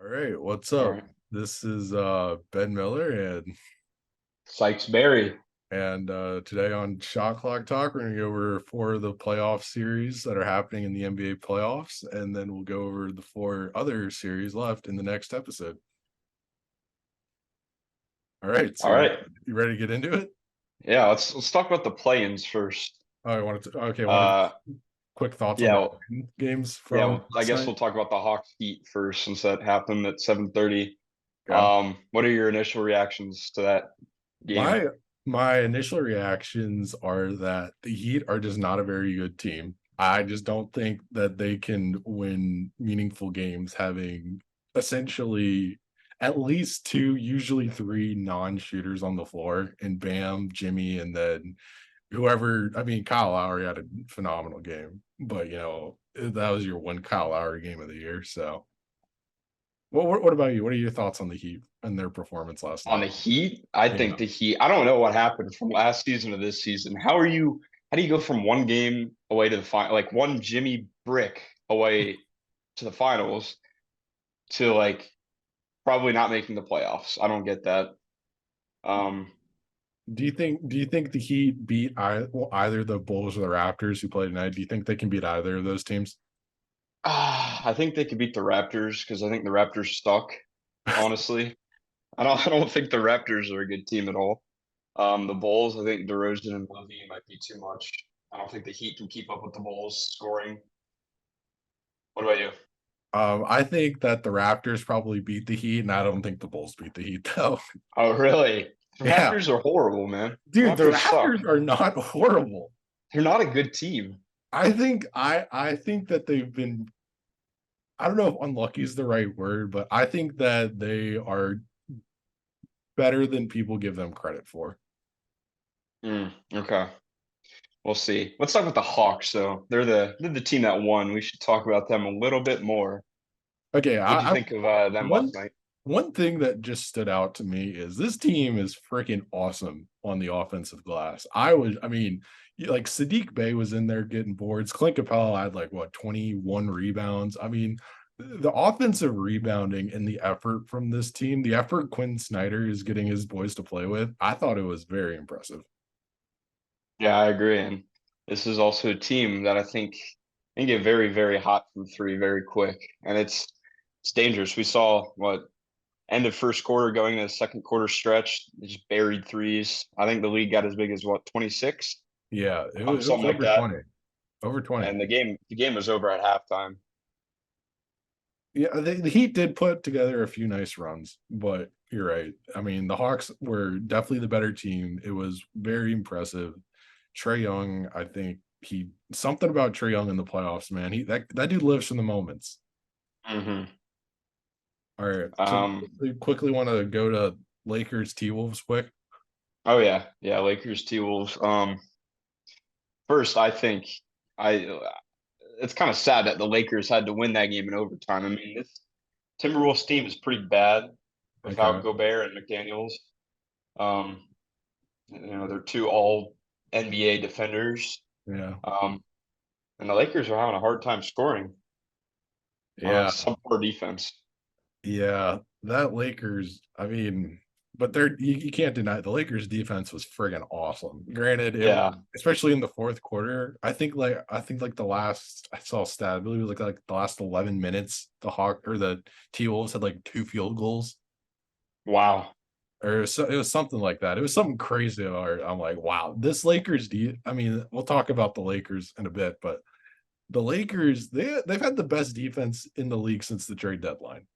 All right, what's All up? right. This is Ben Miller Sykes Berry. and today on Shot Clock Talk, we're gonna go over four of the playoff series that are happening in the NBA playoffs, and then we'll go over the four other series left in the next episode. All right, so All right. you ready to get into it? Yeah, let's talk about the play-ins first. Oh, I wanted to okay, want to Uh quick thoughts on yeah, the well, games yeah, from well, I last guess night? we'll talk about the Hawks Heat first since that happened at 7:30. Yeah. What are your initial reactions to that game? My initial reactions are that the Heat are just not a very good team. I just don't think that they can win meaningful games having essentially at least two, usually three non-shooters on the floor, and Bam, Jimmy, and then whoever. I mean, Kyle Lowry had a phenomenal game, but that was your one Kyle Lowry game of the year. So, what about you? What are your thoughts on the Heat and their performance last On night? the Heat, I Yeah. think the Heat, I don't know what happened from last season to this season. How do you go from one game away to the final, like one Jimmy brick away to the finals to like probably not making the playoffs? I don't get that. Um, Do you think the Heat beat either the Bulls or the Raptors who played tonight? Do you think they can beat either of those teams? I think they could beat the Raptors because I think the Raptors suck. Honestly, I don't think the Raptors are a good team at all. The Bulls, I think DeRozan and Levine might be too much. I don't think the Heat can keep up with the Bulls scoring. What about you? I think that the Raptors probably beat the Heat, and I don't think the Bulls beat the Heat though. Oh, really? The Yeah, Raptors are horrible, man. dude, the Raptors suck. Raptors are not horrible. They're not a good team. I think that they've been. I don't know if unlucky is the right word, but I think that they are better than people give them credit for. Okay, we'll see. Let's talk about the Hawks, though. They're the team that won. We should talk about them a little bit more. Okay, What'd you I think of them one last night? one thing that just stood out to me is this team is freaking awesome on the offensive glass. I mean, like Sadiq Bey was in there getting boards. Clint Capella had like what 21 rebounds. I mean, the offensive rebounding and the effort from this team, the effort Quinn Snyder is getting his boys to play with, I thought it was very impressive. Yeah, I agree. And this is also a team that I think can get very, very hot from three very quick. And it's dangerous. We saw what end of first quarter going to the second quarter stretch, they just buried threes. I think the league got as big as what, 26? Yeah, it was Something like over that. 20. Over 20. And the game was over at halftime. Yeah, the Heat did put together a few nice runs, but you're right. I mean, the Hawks were definitely the better team. It was very impressive. Trey Young, I think he something about Trey Young in the playoffs, man. That dude lives from the moments. hmm All right, so Um, we quickly want to go to Lakers T Wolves quick. oh yeah, yeah, Lakers T Wolves. First I think I it's kind of sad that the Lakers had to win that game in overtime. I mean, this Timberwolves team is pretty bad Okay. without Gobert and McDaniels. Um, they're two all NBA defenders. Yeah. Um, and the Lakers are having a hard time scoring. Yeah. Some poor defense. Yeah, that Lakers, I mean, but you can't deny the Lakers defense was friggin' awesome. Granted, it was Yeah. especially in the fourth quarter. I think like the last I saw a stat, I believe it was like the last 11 minutes, the Hawk or the T Wolves had like two field goals. Wow. Or so it was something like that. It was something crazy. Or I'm like, wow, this I mean, we'll talk about the Lakers in a bit, but the Lakers, they've had the best defense in the league since the trade deadline.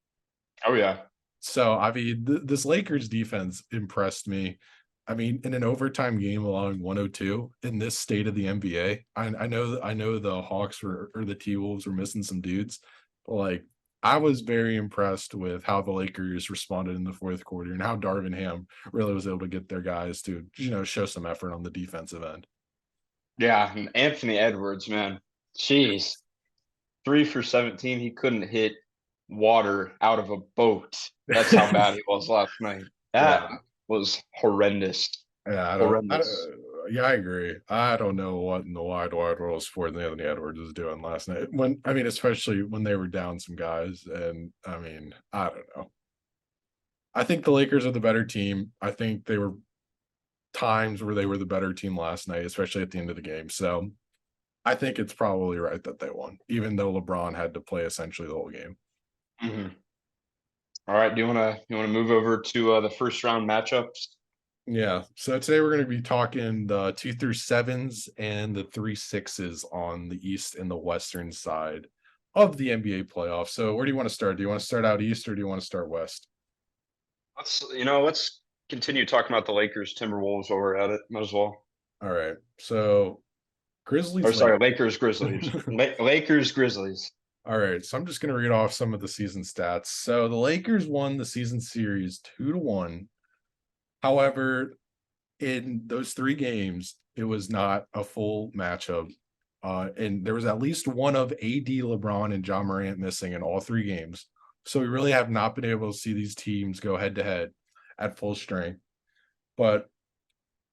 Oh yeah. So, I mean, this Lakers defense impressed me. I mean, in an overtime game allowing 102 in this state of the NBA, I know the Hawks or the T Wolves were missing some dudes, but like I was very impressed with how the Lakers responded in the fourth quarter and how Darvin Ham really was able to get their guys to, show some effort on the defensive end. Yeah. And Anthony Edwards, man. Jeez. 3 for 17. He couldn't hit water out of a boat. That's how bad he was last night. That Yeah. was horrendous. Yeah, Horrendous. Yeah, I agree. I don't know what in the wide world of sport Anthony Edwards is doing last night. When I mean, especially when they were down some guys, and I mean, I don't know. I think the Lakers are the better team. I think they were times where they were the better team last night, especially at the end of the game. So I think it's probably right that they won, even though LeBron had to play essentially the whole game. Mhm. All right, do you wanna move over to the first round matchups? Yeah. So today we're going to be talking the 2 through 7s and the 3 6s on the East and the Western side of the NBA playoffs. So where do you want to start? Do you want to start out East or do you want to start West? Let's continue talking about the Lakers Timberwolves while we're at it. Might as well. All right. So Or Grizzlies sorry, Lakers. Lakers Grizzlies. Lakers Grizzlies. All right. So I'm just going to read off some of the season stats. So the Lakers won the season series 2-1. However, in those 3 games, it was not a full matchup. And there was at least one of AD, LeBron, and John Morant missing in all 3 games. So we really have not been able to see these teams go head to head at full strength. But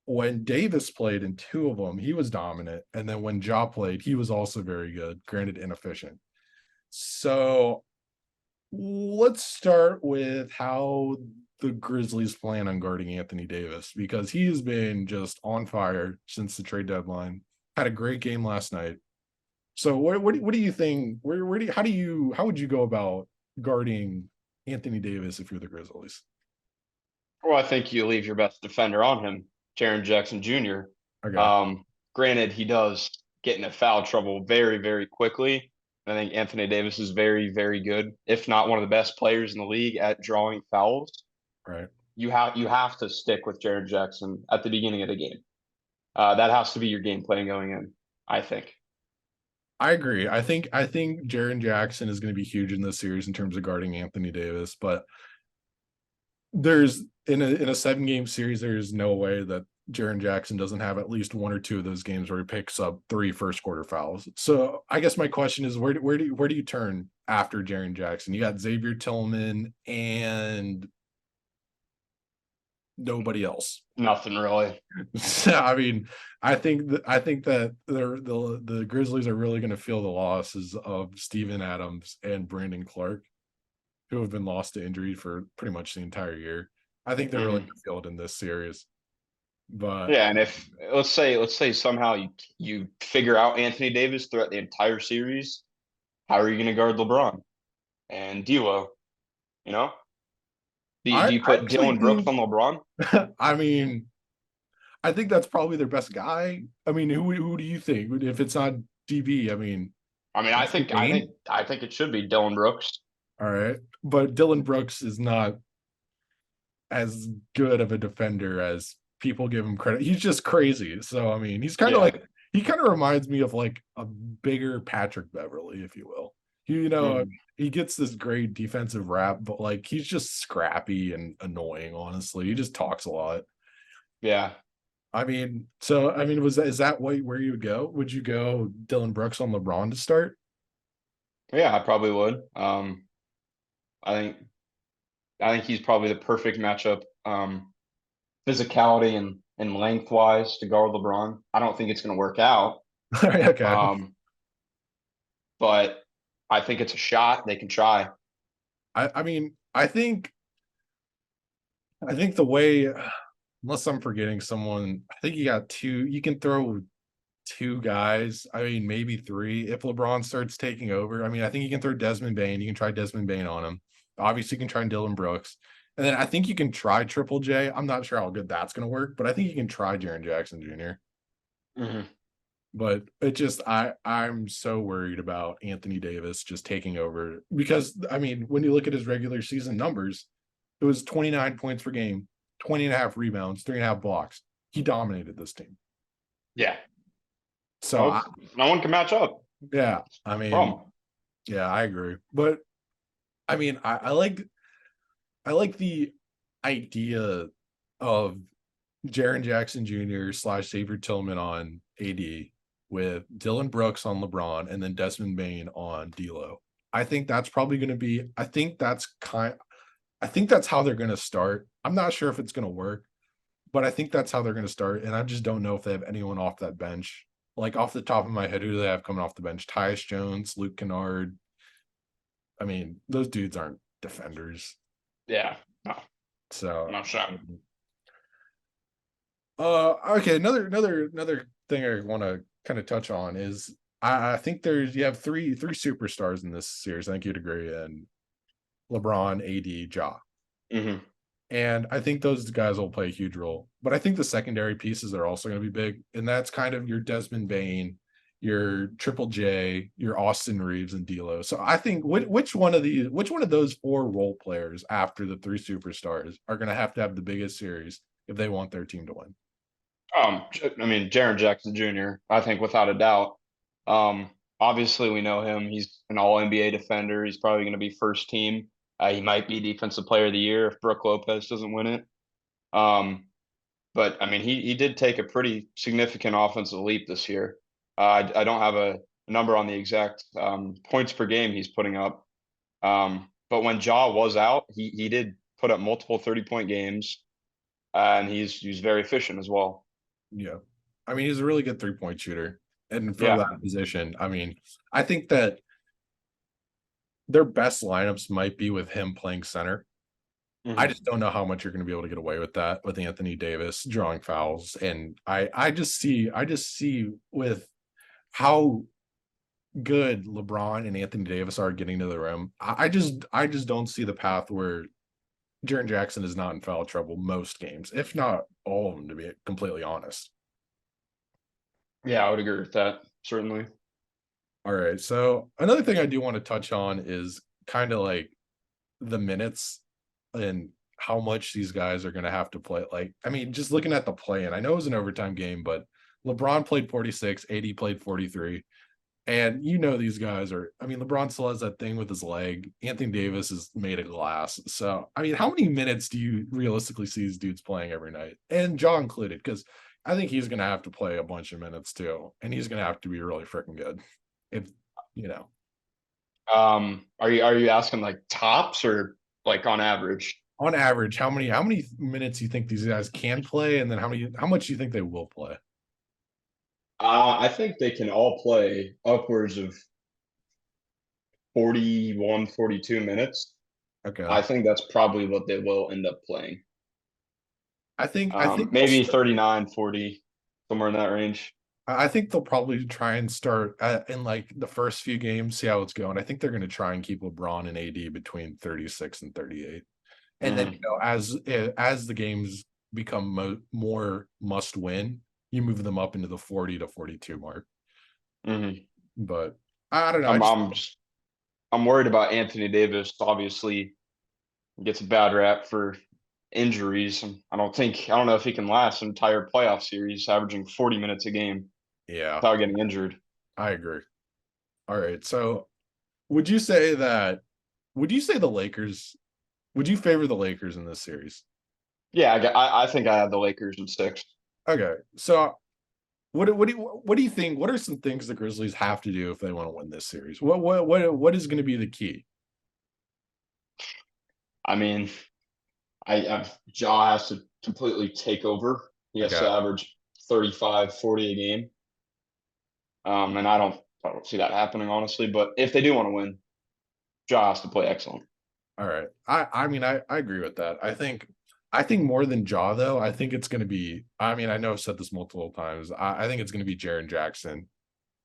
when Davis played in 2 of them, he was dominant. And then when Ja played, he was also very good, granted inefficient. So let's start with how the Grizzlies plan on guarding Anthony Davis because he has been just on fire since the trade deadline. Had a great game last night. So what do you think? Where do you, how would you go about guarding Anthony Davis if you're the Grizzlies? Well, I think you leave your best defender on him, Jaren Jackson Jr. Okay, Um, Granted, he does get into foul trouble very, very quickly. I think Anthony Davis is very, very good, if not one of the best players in the league at drawing fouls. right. You have to stick with Jaren Jackson at the beginning of the game. That has to be your game plan going in, I think. I agree. I think Jaren Jackson is going to be huge in this series in terms of guarding Anthony Davis, but there's in a 7 game series, there's no way that Jaren Jackson doesn't have at least 1 or 2 of those games where he picks up 3 first quarter fouls. So I guess my question is where do you turn after Jaren Jackson? You got Xavier Tillman and nobody else. Nothing really. So, I mean, I think that the Grizzlies are really going to feel the losses of Steven Adams and Brandon Clark, who have been lost to injury for pretty much the entire year. I think they're really Mhm. going to feel it in this series. But Yeah, and if let's say somehow you figure out Anthony Davis throughout the entire series, how are you going to guard LeBron and D'Lo? You know, do you I put actually Dylan Brooks think on LeBron? I mean, I think that's probably their best guy. I mean, who do you think? If it's not DB, I mean, I mean, Desmond Bane? I think it should be Dylan Brooks. All right. But Dylan Brooks is not as good of a defender as people give him credit. He's just crazy. So I mean, he's kind of Yeah. like he kind of reminds me of like a bigger Patrick Beverly, if you will. Mhm. He gets this great defensive rap, but like he's just scrappy and annoying, honestly. He just talks a lot. Yeah. Was that is that where you would go? Would you go Dylan Brooks on LeBron to start? Yeah, I probably would. I think I think he's probably the perfect matchup, physicality and lengthwise to guard LeBron. I don't think it's going to work out, Okay. um, but I think it's a shot they can try. I mean, I think the way unless I'm forgetting someone, I think you can throw 2 guys. I mean, maybe 3 if LeBron starts taking over. I mean, I think you can throw Desmond Bane. You can try Desmond Bane on him. Obviously, you can try Dylan Brooks. And then I think you can try Triple J. I'm not sure how good that's going to work, but I think you can try Jaren Jackson Jr. Mhm. But it just I'm so worried about Anthony Davis just taking over because I mean, when you look at his regular season numbers, it was 29 points per game, 20 and a half rebounds, 3.5 blocks. He dominated this team. Yeah. So Well, no one can match up. yeah, I mean, Problem. yeah, I agree. But I mean, I like the idea of Jaren Jackson Jr. / Xavier Tillman on AD with Dylan Brooks on LeBron and then Desmond Bane on D'Lo. I think that's probably going to be. I think that's how they're going to start. I'm not sure if it's going to work, but I think that's how they're going to start. And I just don't know if they have anyone off that bench. Like off the top of my head, who do they have coming off the bench? Tyus Jones, Luke Kennard. I mean, those dudes aren't defenders. Yeah, no, So, no shot. okay, another thing I want to kind of touch on is I think there's you have three superstars in this series. I think you'd agree, and LeBron, AD, Ja. Hmm. And I think those guys will play a huge role. But I think the secondary pieces are also going to be big. And that's kind of your Desmond Bain, your Triple J, your Austin Reeves, and D'Lo. So I think which one of those four role players after the three superstars are going to have the biggest series if they want their team to win? I mean, Jaren Jackson Jr., I think without a doubt. Obviously we know him. He's an all NBA defender. He's probably going to be first team. He might be defensive player of the year if Brooke Lopez doesn't win it. Um, but I mean, he did take a pretty significant offensive leap this year. I don't have a number on the exact points per game he's putting up. But when Ja was out, he did put up multiple 30-point games, and he's very efficient as well. Yeah. I mean, he's a really good 3-point shooter. And for Yeah. that position, I mean, I think that their best lineups might be with him playing center. I Hmm. just don't know how much you're going to be able to get away with that with Anthony Davis drawing fouls, and I just see with how good LeBron and Anthony Davis are getting to the rim. I just don't see the path where Jaren Jackson is not in foul trouble most games, if not all of them, to be completely honest. Yeah, I would agree with that. Certainly. All right, so another thing I do want to touch on is kind of like the minutes and how much these guys are going to have to play. Like, I mean, just looking at the play, and I know it was an overtime game, but LeBron played 46, AD played 43. And these guys are, I mean, LeBron still has that thing with his leg. Anthony Davis is made of glass. So, I mean, how many minutes do you realistically see these dudes playing every night? And John included, because I think he's going to have to play a bunch of minutes too. And he's going to have to be really freaking good. If, you know, Are you asking like tops or like on average? on average, how many minutes do you think these guys can play? And then how much do you think they will play? I think they can all play upwards of 41, 42 minutes. Okay. I think that's probably what they will end up playing. I think they'll Maybe start 39, 40, somewhere in that range. I think they'll probably try and start in like the first few games, see how it's going. I think they're going to try and keep LeBron and AD between 36 and 38. And then, Hmm. as the games become more must win, you move them up into the 40 to 42 mark. Hmm. But I don't know. I'm I'm just I'm worried about Anthony Davis. Obviously, he gets a bad rap for injuries. I don't know if he can last an entire playoff series, averaging 40 minutes a game Yeah, without getting injured. I agree. All right. So would you say that, would you say the Lakers, would you favor the Lakers in this series? Yeah, I think I have the Lakers in six. Okay. So what do you think? What are some things the Grizzlies have to do if they want to win this series? What is going to be the key? I mean, Ja has to completely take over. He has Okay. to average 35, 40 a game. And I don't see that happening honestly. But if they do want to win, Ja has to play excellent. All right. I mean I agree with that. I think more than Jaw though, I think it's gonna be, I mean, I know I've said this multiple times. I think it's gonna be Jaren Jackson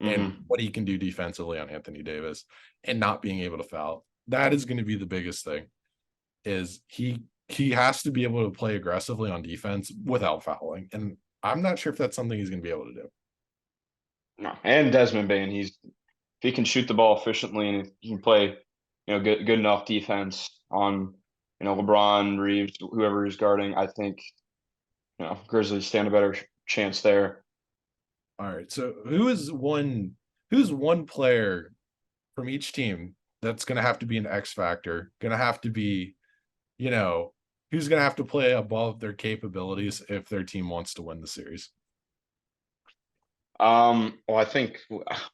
and Hmm. what he can do defensively on Anthony Davis and not being able to foul. That is gonna be the biggest thing. Is he has to be able to play aggressively on defense without fouling. And I'm not sure if that's something he's gonna be able to do. No, and Desmond Bain, if he can shoot the ball efficiently and if he can play, good enough defense on, LeBron, Reeves, whoever he's guarding. I think Grizzlies stand a better chance there. All right. So who's one player from each team that's going to have to be an X factor, going to have to be, you know, who's going to have to play above their capabilities if their team wants to win the series? Well, I think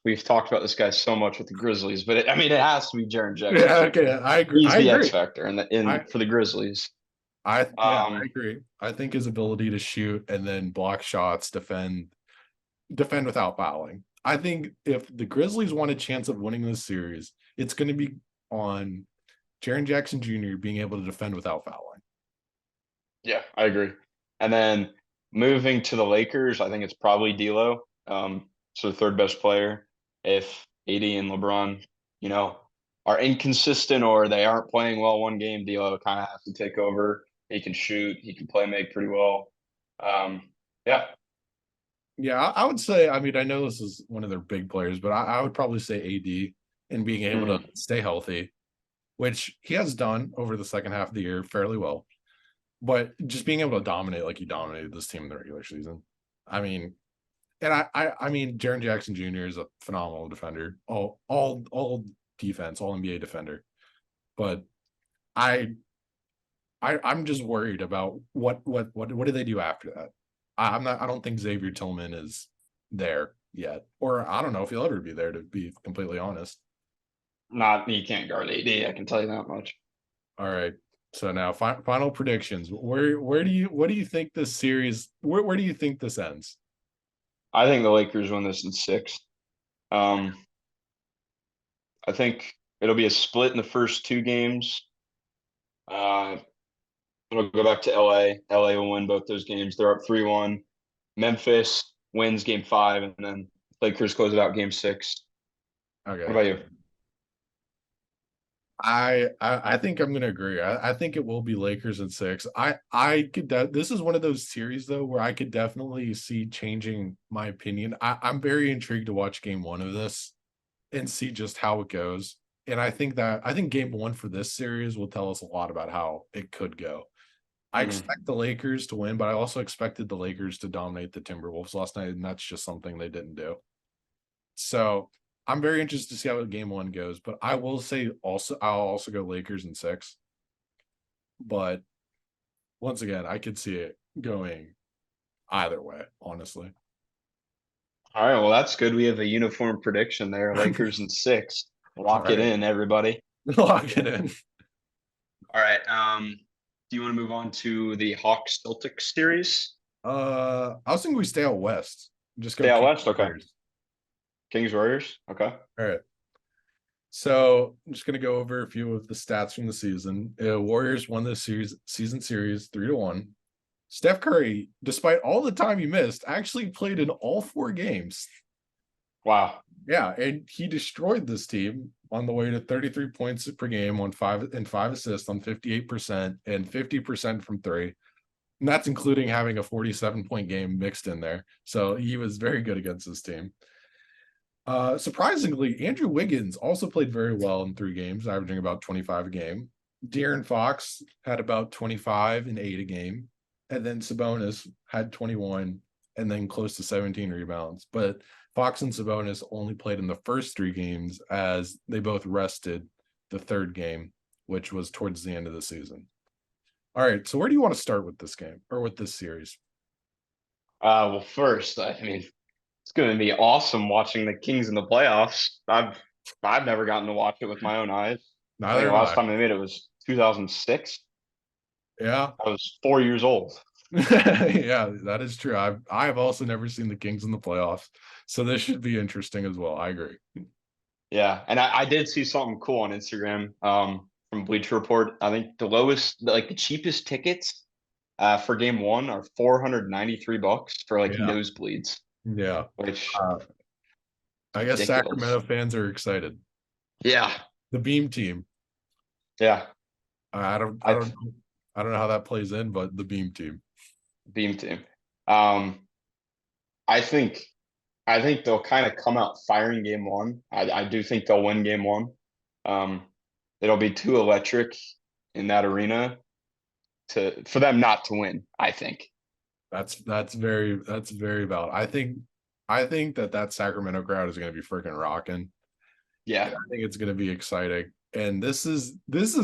we've talked about this guy so much with the Grizzlies, but I mean, it has to be Jaren Jackson Yeah, Jr. okay, I agree. He's I the X agree. factor I for the Grizzlies. I agree. I think his ability to shoot and then block shots, defend without fouling. I think if the Grizzlies want a chance of winning this series, it's going to be on Jaren Jackson Jr. being able to defend without fouling. Yeah, I agree. And then moving to the Lakers, I think it's probably D'Lo. So the third best player. If AD and LeBron, you know, are inconsistent or they aren't playing well one game, D'Lo kind of has to take over. He can shoot. He can play make pretty well. Yeah. Yeah, I would say. I mean, I know this is one of their big players, but I would probably say AD and being able to Mhm. stay healthy, which he has done over the second half of the year fairly well. But just being able to dominate like he dominated this team in the regular season. I mean, and I mean, Jaren Jackson Jr. is a phenomenal defender, all defense, all NBA defender. But I I'm just worried about what do they do after that? I'm not. I don't think Xavier Tillman is there yet, or I don't know if he'll ever be there. To be completely honest. Not he can't guard AD. I can tell you that much. All right. So now final predictions. Where do you what do you think this series? Where do you think this ends? I think the Lakers win this in six. Um, I think it'll be a split in the first two games. Uh, it'll go back to LA. LA will win both those games. They're up 3-1. Memphis wins game five, and then Lakers close it out game six. What Okay. about you? I think I'm gonna agree. I think it will be Lakers in six. I could this is one of those series though where I could definitely see changing my opinion. I'm very intrigued to watch game one of this and see just how it goes. And I think game one for this series will tell us a lot about how it could go. I Mhm. expect the Lakers to win, but I also expected the Lakers to dominate the Timberwolves last night, and that's just something they didn't do. So I'm very interested to see how game one goes. But I will say also I'll also go Lakers in six. But once again, I could see it going either way, honestly. All right, well that's good. We have a uniform prediction there. Lakers in six. All Lock it right. in, everybody. Lock it in. All right. Do you want to move on to the Hawks Celtics series? I was thinking we stay out west. Just Stay go out Kings west. Okay. Warriors. Kings Warriors. Okay. All right. So I'm just gonna go over a few of the stats from the season. Warriors won this season series 3-1. Steph Curry, despite all the time he missed, actually played in all four games. Wow. Yeah, and he destroyed this team on the way to 33 points per game on five assists on 58% and 50% from three. And that's including having a 47-point game mixed in there. So he was very good against this team. Surprisingly, Andrew Wiggins also played very well in three games, averaging about 25 a game. De'Aaron Fox had about 25 and 8 a game. And then Sabonis had 21 and then close to 17 rebounds. But Fox and Sabonis only played in the first three games as they both rested the third game, which was towards the end of the season. All right. So where do you want to start with this game or with this series? Well, first, I mean, it's going to be awesome watching the Kings in the playoffs. I've never gotten to watch it with my own eyes. I think Neither the have last I. time they made it was 2006. Yeah. I was 4 years old. Yeah, that is true. I've also never seen the Kings in the playoffs, so this should be interesting as well. I agree. Yeah, and I did see something cool on Instagram from Bleacher Report. I think the lowest, like the cheapest tickets for game one are $493 for like Yeah, nosebleeds, yeah. which Uh, I guess ridiculous. Sacramento fans are excited. Yeah, The Beam team. yeah. I don't, I I don't, I don't know how that plays in, but the Beam team. beam team. Um, I think I think they'll kind of come out firing game one. I do think they'll win game one. Um, it'll be too electric in that arena to for them not to win, I think. That's very valid. I think that Sacramento crowd is going to be freaking rocking. Yeah. And I think it's going to be exciting. And this is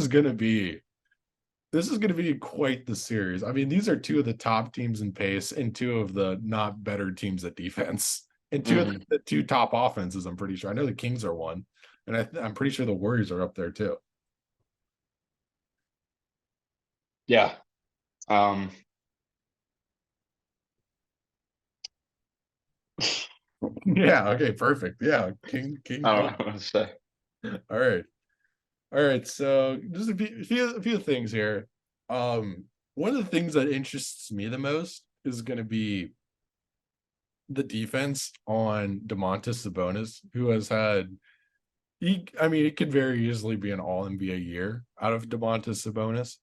going to be quite the series. I mean, these are two of the top teams in pace and two of the not better teams at defense and two of Mhm. the two top offenses. I'm pretty sure. I know the Kings are one, and I'm pretty sure the Warriors are up there too. Yeah. Um, Yeah, okay, perfect. Yeah, King's I both. don't know what to say. All right. All right, so just a few things here. One of the things that interests me the most is going to be the defense on Domantas Sabonis, who has had I mean, it could very easily be an all NBA year out of Domantas Sabonis.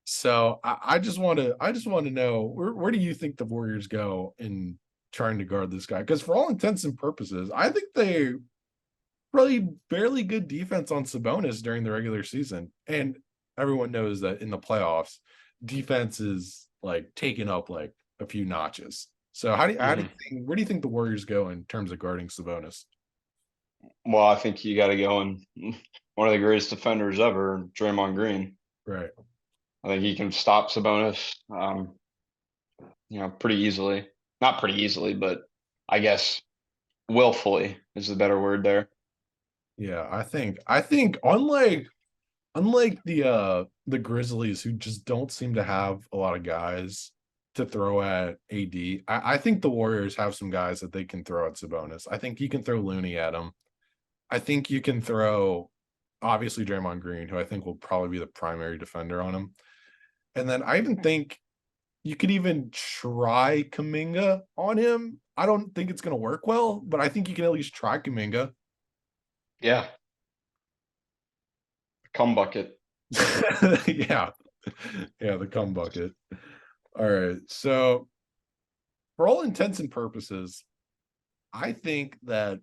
So I just want to know where do you think the Warriors go in trying to guard this guy? Because for all intents and purposes, I think they probably barely good defense on Sabonis during the regular season. And everyone knows that in the playoffs, defense is like taking up like a few notches. So how do you Mhm. think where do you think the Warriors go in terms of guarding Sabonis? Well, I think you got to go in one of the greatest defenders ever, Draymond Green. Right. I think he can stop Sabonis, pretty easily. Not pretty easily, but I guess willfully is the better word there. Yeah, I think unlike the Grizzlies who just don't seem to have a lot of guys to throw at AD, I think the Warriors have some guys that they can throw at Sabonis. I think you can throw Looney at him. I think you can throw obviously Draymond Green, who I think will probably be the primary defender on him. And then I even think you could even try Kaminga on him. I don't think it's going to work well, but I think you can at least try Kaminga. Yeah, come bucket. Yeah. Yeah, the cum bucket. All right. So, for all intents and purposes, I think that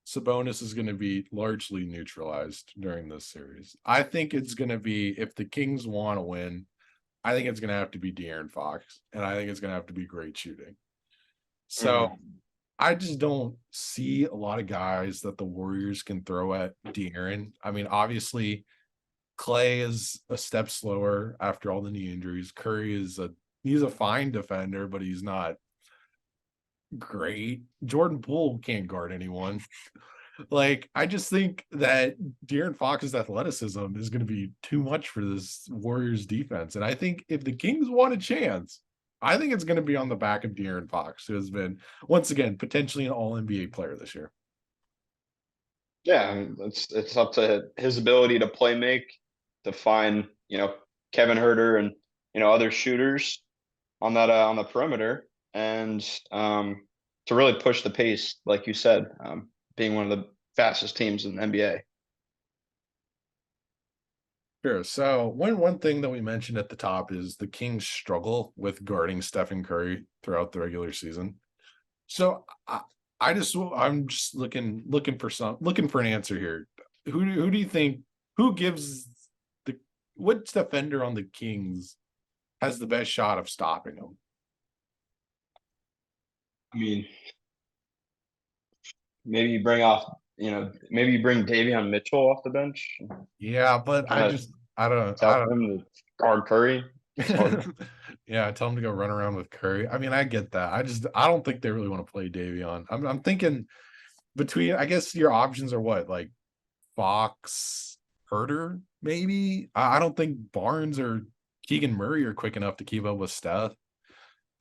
Sabonis is going to be largely neutralized during this series. I think it's going to be if the Kings want to win, I think it's going to have to be De'Aaron Fox, and I think it's going to have to be great shooting. So Mhm. I just don't see a lot of guys that the Warriors can throw at De'Aaron. I mean, obviously, Clay is a step slower after all the knee injuries. Curry is he's a fine defender, but he's not great. Jordan Poole can't guard anyone. Like, I just think that De'Aaron Fox's athleticism is going to be too much for this Warriors defense. And I think if the Kings want a chance, I think it's going to be on the back of De'Aaron Fox, who has been, once again, potentially an all NBA player this year. Yeah, and it's up to his ability to play make, to find Kevin Herter and other shooters on the perimeter, and to really push the pace, like you said, being one of the fastest teams in the NBA. Sure. So one thing that we mentioned at the top is the Kings struggle with guarding Stephen Curry throughout the regular season. So I'm just looking for an answer here. Who do you think who gives the what defender on the Kings has the best shot of stopping him? I mean, maybe you bring Davion Mitchell off the bench, Yeah, but kind of I tell him to guard Curry. It's hard. don't yeah, tell him to go run around with Curry. I mean, I get that. I don't think they really want to play Davion. I'm thinking between I guess your options are what like Fox, Herter, maybe. I don't think Barnes or Keegan Murray are quick enough to keep up with Steph.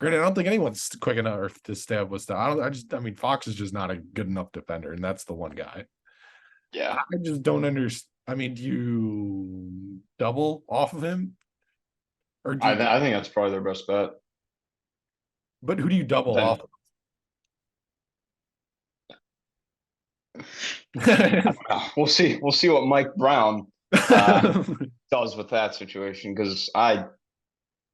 Granted, I don't think anyone's quick enough to stay up with Steph. I mean, Fox is just not a good enough defender, and that's the one guy. Yeah, I just don't understand. I mean, do you double off of him, or do you? I think that's probably their best bet. But who do you double off Then of? we'll see. We'll see what Mike Brown does with that situation, because I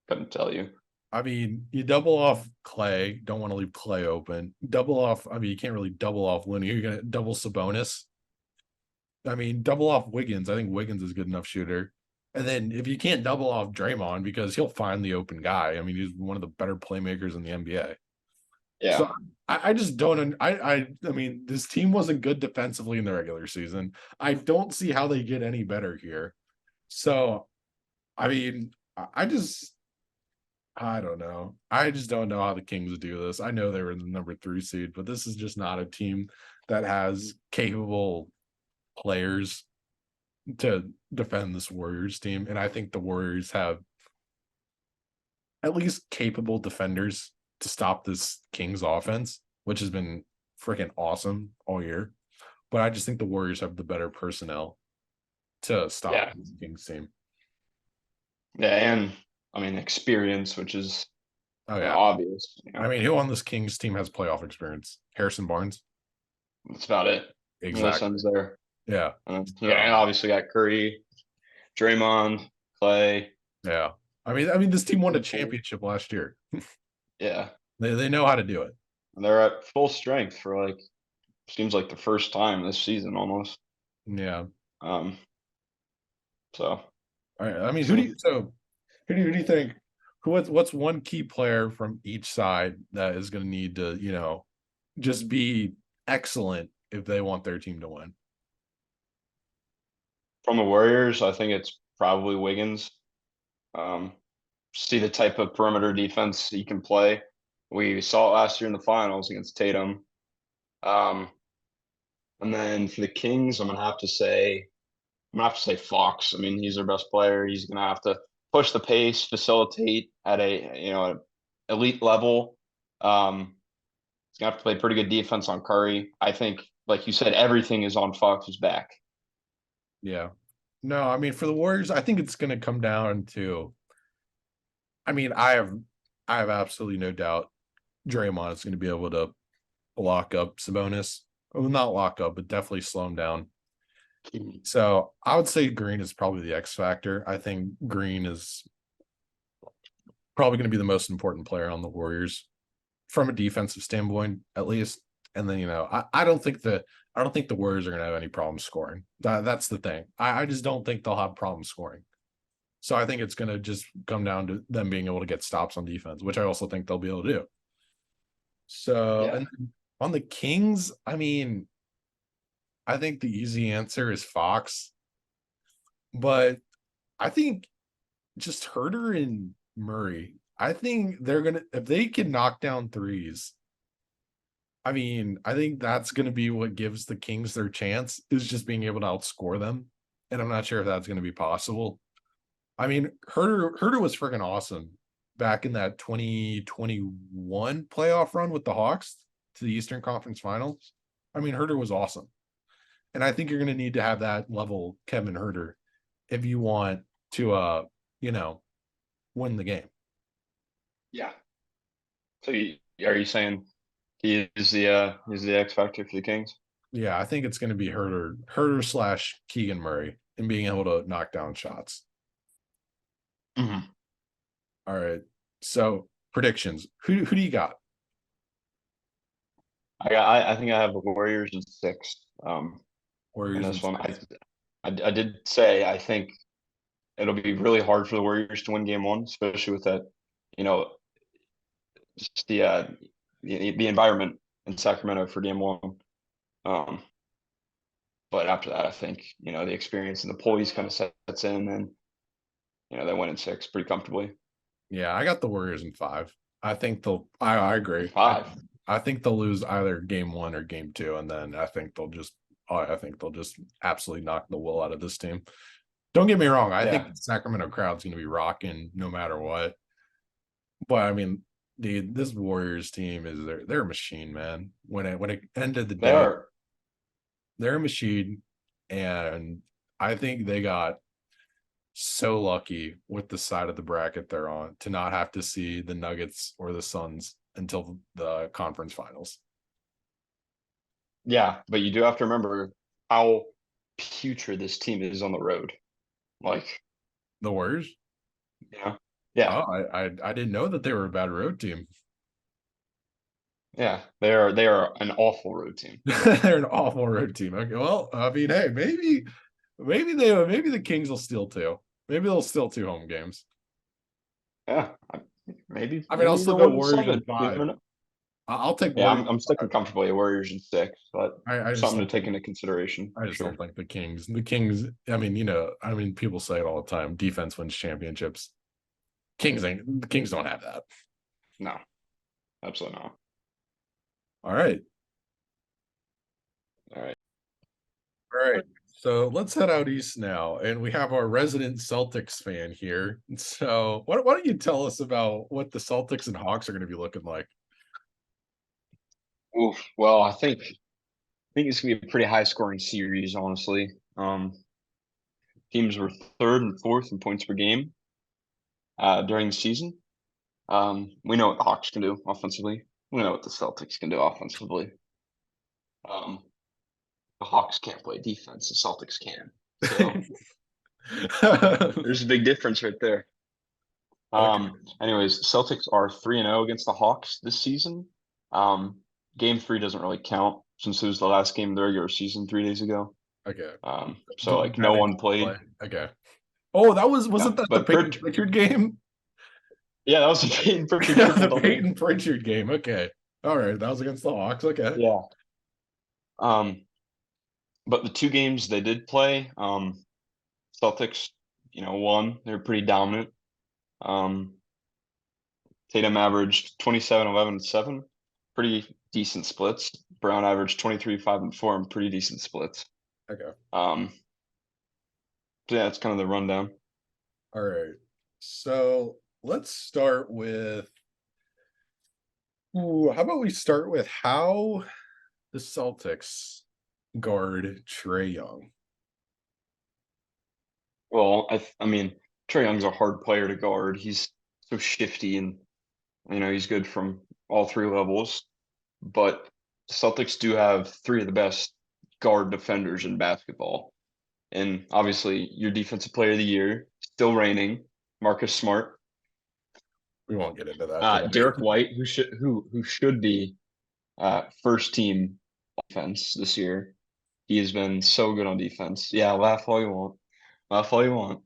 couldn't tell you. I mean, you double off Clay. Don't want to leave Clay open. Double off. I mean, you can't really double off Looney. You're gonna double Sabonis. I mean, double off Wiggins. I think Wiggins is a good enough shooter. And then if you can't double off Draymond because he'll find the open guy. I mean, he's one of the better playmakers in the NBA. So Yeah, I just don't. I mean, this team wasn't good defensively in the regular season. I don't see how they get any better here. So I mean, I don't know. I just don't know how the Kings do this. I know they were in the number 3 seed, but this is just not a team that has capable players to defend this Warriors team. And I think the Warriors have at least capable defenders to stop this Kings offense, which has been freaking awesome all year. But I just think the Warriors have the better personnel to stop Yeah. this Kings team. Yeah, and I mean experience, which is Oh yeah. obvious. I mean, who on this Kings team has playoff experience? Harrison Barnes. That's about it. Unless Exactly. ends there. Yeah. Yeah, and obviously got Curry, Draymond, Clay. Yeah. I mean, this team won a championship last year. Yeah, They know how to do it. and they're at full strength for like seems like the first time this season almost. Yeah. Um, so All right. I mean, see. who do you think what's one key player from each side that is going to need to, just be excellent if they want their team to win? From the Warriors, I think it's probably Wiggins. Um, see the type of perimeter defense he can play. We saw it last year in the finals against Tatum. Um, and then for the Kings, I'm gonna have to say Fox. I mean, he's their best player. He's gonna have to push the pace, facilitate at a elite level. He's gonna have to play pretty good defense on Curry. I think, like you said, everything is on Fox's back. Yeah. No, I mean, for the Warriors, I think it's going to come down to, I mean, I have absolutely no doubt Draymond is going to be able to lock up Sabonis. Well, not lock up, but definitely slow him down. So I would say Green is probably the X factor. I think Green is probably going to be the most important player on the Warriors from a defensive standpoint, at least. And then, I don't think the Warriors are going to have any problem scoring. That's the thing. I just don't think they'll have problems scoring. So I think it's going to just come down to them being able to get stops on defense, which I also think they'll be able to do. So, Yeah, and on the Kings, I mean, I think the easy answer is Fox, but I think just Herter and Murray, I think they're going to, if they can knock down threes, I mean, I think that's going to be what gives the Kings their chance is just being able to outscore them. And I'm not sure if that's going to be possible. I mean, Herter was freaking awesome back in that 2021 playoff run with the Hawks to the Eastern Conference Finals. I mean, Herter was awesome. And I think you're going to need to have that level Kevin Herter if you want to you know, win the game. yeah. So are you saying he's the X factor for the Kings? Yeah, I think it's going to be Herter slash Keegan Murray and being able to knock down shots. Mm-hmm. All right. So predictions. Who do you got? I think I have the Warriors in six. In Warriors this and one, six. I did say I think it'll be really hard for the Warriors to win game one, especially with that, you know, just the environment in Sacramento for game one. Um, but after that, I think the experience and the poise kind of sets in, and they win in six pretty comfortably. Yeah, I got the Warriors in five. I think they'll. I agree. Five, I think they'll lose either game one or game two, and then I think they'll just absolutely knock the wool out of this team. Don't get me wrong. I think yeah, the Sacramento crowd's going to be rocking no matter what. But I mean, dude, this Warriors team is they're a machine, man. When it ended the they day, are. they're a machine, and I think they got so lucky with the side of the bracket they're on to not have to see the Nuggets or the Suns until the conference finals. Yeah, but you do have to remember how putrid this team is on the road. Like, The Warriors? yeah, Oh, I didn't know that they were a bad road team. yeah, they are an awful road team. They're an awful road team. Okay, well, I mean, hey, maybe the Kings will steal two. Maybe they'll steal two home games. Yeah, maybe I mean, I'll maybe still they'll go win Warriors in seven. You five. never know. I'll take Yeah, Warriors I'm in sticking five. comfortably at Warriors in six, but I just something to don't take think into consideration I for just don't sure. think the Kings. I mean, people say it all the time. Defense wins championships. The Kings don't have that. No, absolutely not. All right. All right. All right. So let's head out east now, and we have our resident Celtics fan here. So why don't you tell us about what the Celtics and Hawks are going to be looking like? Oof. Well, I think it's gonna be a pretty high scoring series, honestly. Teams were third and fourth in points per game during the season. We know what the Hawks can do offensively. We know what the Celtics can do offensively. Um, the Hawks can't play defense. The Celtics can. So there's a big difference right there. Okay, Anyways, Celtics are 3-0 against the Hawks this season. Um, Game three doesn't really count since it was the last game of the regular season 3 days ago. okay. So like That no didn't one played. play. Okay. Oh, that Yeah, wasn't that the but Peyton Pritchard game? yeah, that was a Peyton Pritchard triple The double. Peyton Pritchard game. Okay. All right. That was against the Hawks. Okay. Yeah. Um, but the two games they did play, Celtics, won. They were pretty dominant. Um, Tatum averaged 27, 11, and 7. Pretty decent splits. Brown averaged 23, 5, and 4, and pretty decent splits. Okay. Um, so yeah, that's kind of the rundown. All right. So let's start with. Ooh, how about we start with how the Celtics guard Trey Young? Well, I mean, Trae Young's a hard player to guard. He's so shifty and he's good from all three levels. But the Celtics do have three of the best guard defenders in basketball. And obviously, your defensive player of the year, still reigning, Marcus Smart. We won't get into that today. Derek White, who should be first team offense this year. He has been so good on defense. Yeah, laugh all you want. Laugh all you want.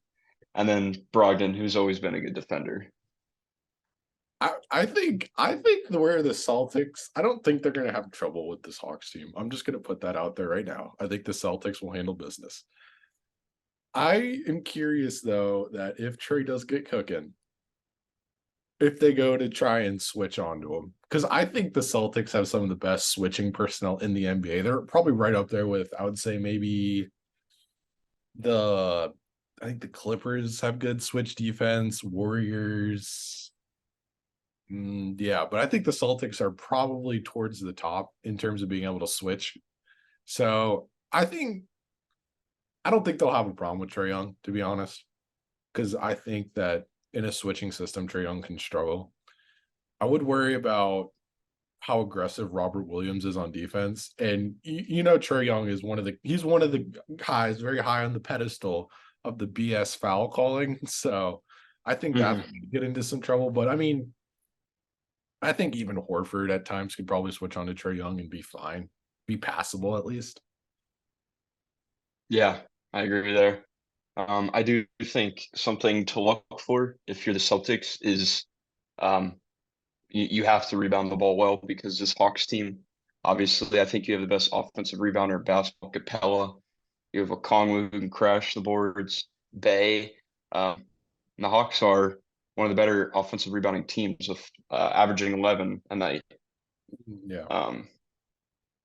And then Brogdon, who's always been a good defender. I think where the Celtics, I don't think they're gonna have trouble with this Hawks team. I'm just gonna put that out there right now. I think the Celtics will handle business. I am curious though that if Trey does get cooking, if they go to try and switch onto him, because I think the Celtics have some of the best switching personnel in the NBA. They're probably right up there with, I would say, maybe the I think the Clippers have good switch defense, Warriors. Yeah, but I think the Celtics are probably towards the top in terms of being able to switch. So I don't think they'll have a problem with Trey Young, to be honest, because I think that in a switching system, Trey Young can struggle. I would worry about how aggressive Robert Williams is on defense. And Trey Young is he's one of the guys very high on the pedestal of the BS foul calling. So I think that's Mhm. going to get into some trouble. But I mean, I think even Horford at times could probably switch on to Trey Young and be fine, be passable at least. Yeah, I agree there. I do think something to look for if you're the Celtics is um, you have to rebound the ball well because this Hawks team, obviously, I think you have the best offensive rebounder in basketball, Capella. You have a Kongwu who can crash the boards, Bay. And the Hawks are one of the better offensive rebounding teams with averaging 11 a night. Yeah. Um,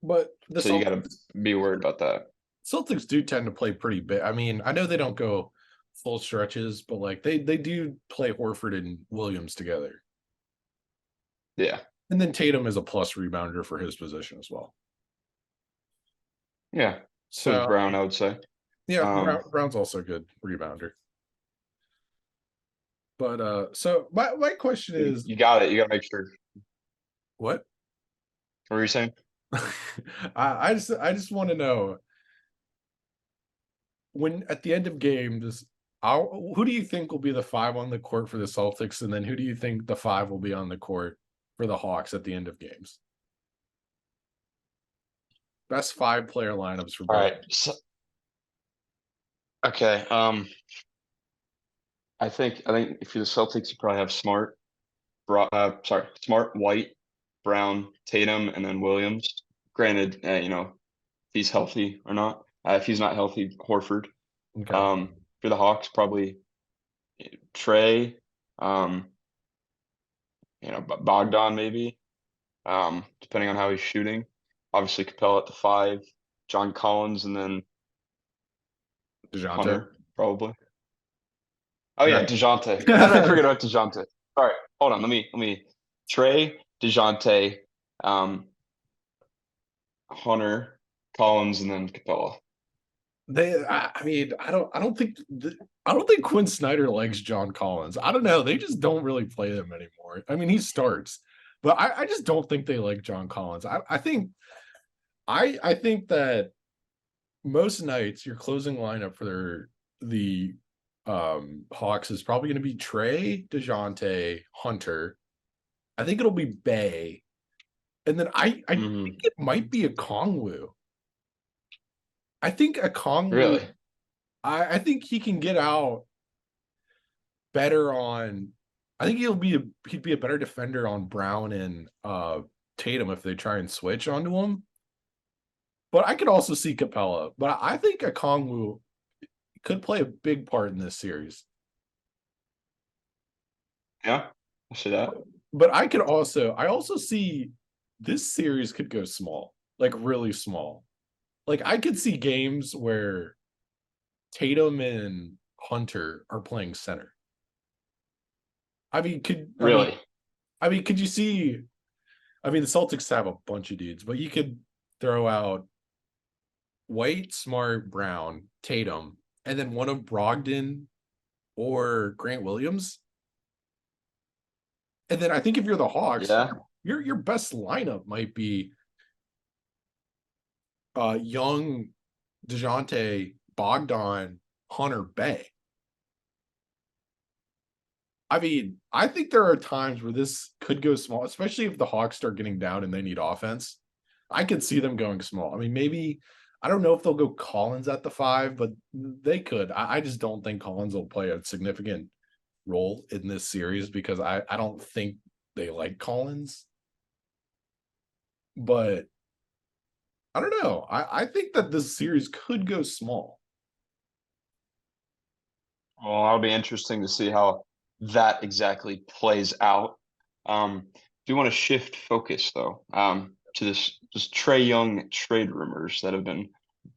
But the so you got to Celtics be worried about that. Celtics do tend to play pretty big. I mean, I know they don't go full stretches, but like they do play Horford and Williams together. Yeah. And then Tatum is a plus rebounder for his position as well. Yeah. So is So Brown, I would say. yeah, Um, Brown's also a good rebounder. But so my question is you got it. You got to make sure. what? What were you saying? I just want to know when at the end of games, who do you think will be the five on the court for the Celtics, and then who do you think the five will be on the court for the Hawks at the end of games? Best five-player lineups for All both. right. So, okay. I think if you're the Celtics, you probably have Smart, White, Brown, Tatum, and then Williams. Granted, if he's healthy or not. If he's not healthy, Horford. Okay. For the Hawks, probably Trey, Bogdan maybe, depending on how he's shooting. Obviously, Capella at the 5, John Collins, and then DeJounte. Hunter, probably. Oh yeah, Right. DeJounte. How did I forget about DeJounte? All right, hold on. Let me. Trey, DeJounte, um, Hunter, Collins, and then Capella. I mean, I don't think Quinn Snyder likes John Collins. I don't know. They just don't really play them anymore. I mean, he starts, but I just don't think they like John Collins. I think that most nights your closing lineup for the Hawks is probably going to be Trey, DeJounte, Hunter. I think it'll be Bay, and then I think Mm-hmm. it might be a Kongwu. I think a Kongwu. Really? I think he can get out better on. I think he'd be a better defender on Brown and Tatum if they try and switch onto him. But I could also see Capella. But I think a Kongwu could play a big part in this series. Yeah, I see that. But I also see this series could go small, like really small. Like I could see games where Tatum and Hunter are playing center. I mean, Really? could you see? I mean, the Celtics have a bunch of dudes, but you could throw out White, Smart, Brown, Tatum, and then one of Brogdon or Grant Williams. And then I think if you're the Hawks, Yeah. your best lineup might be Young, DeJounte, Bogdan, Hunter, Bay. I mean, I think there are times where this could go small, especially if the Hawks start getting down and they need offense. I could see them going small. I mean, maybe I don't know if they'll go Collins at the 5, but they could. I just don't think Collins will play a significant role in this series because I don't think they like Collins. But I don't know. I think that this series could go small. Well, that'll be interesting to see how that exactly plays out. Do want to shift focus though, to this Trey Young trade rumors that have been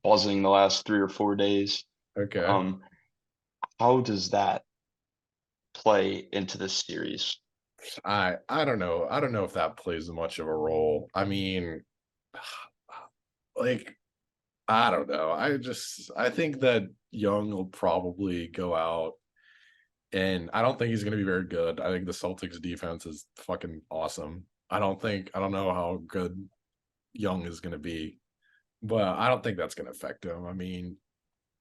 buzzing the last 3 or 4 days. Okay. Um, how does that play into this series? I don't know. I don't know if that plays much of a role. I mean, like I don't know. I think that Young will probably go out and I don't think he's going to be very good. I think the Celtics defense is fucking awesome. I don't know how good Young is going to be, but I don't think that's going to affect him. I mean,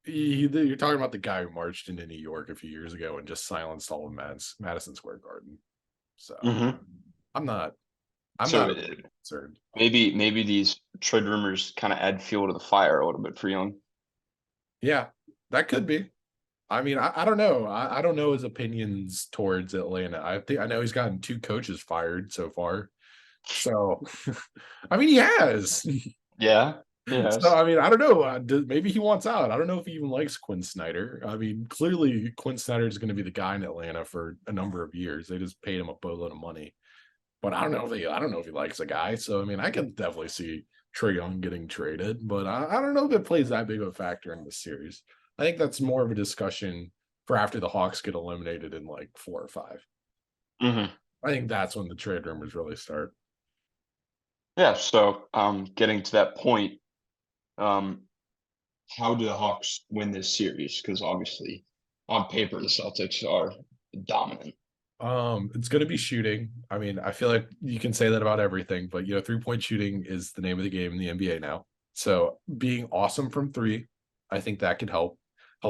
you're talking about the guy who marched into New York a few years ago and just silenced all of Madison Square Garden. So Mm-hmm. I'm not I'm So not concerned. maybe these trade rumors kind of add fuel to the fire a little bit for Young. Yeah, that could be. I mean, I don't know. I don't know his opinions towards Atlanta. I know he's gotten 2 coaches fired so far. So, I mean, he has. Yeah. So, Yes. I mean, I don't know. Maybe he wants out. I don't know if he even likes Quinn Snyder. I mean, clearly Quinn Snyder is going to be the guy in Atlanta for a number of years. They just paid him a boatload of money, but I don't know if he likes the guy. So, I mean, I can definitely see Trae Young getting traded, but I don't know if it plays that big of a factor in this series. I think that's more of a discussion for after the Hawks get eliminated in like 4 or 5. Mm-hmm. I think that's when the trade rumors really start. Yeah. So, getting to that point, um, how do the Hawks win this series? Because obviously, on paper, the Celtics are dominant. It's going to be shooting. I mean, I feel like you can say that about everything, but 3-point shooting is the name of the game in the NBA now. So being awesome from 3, I think that could help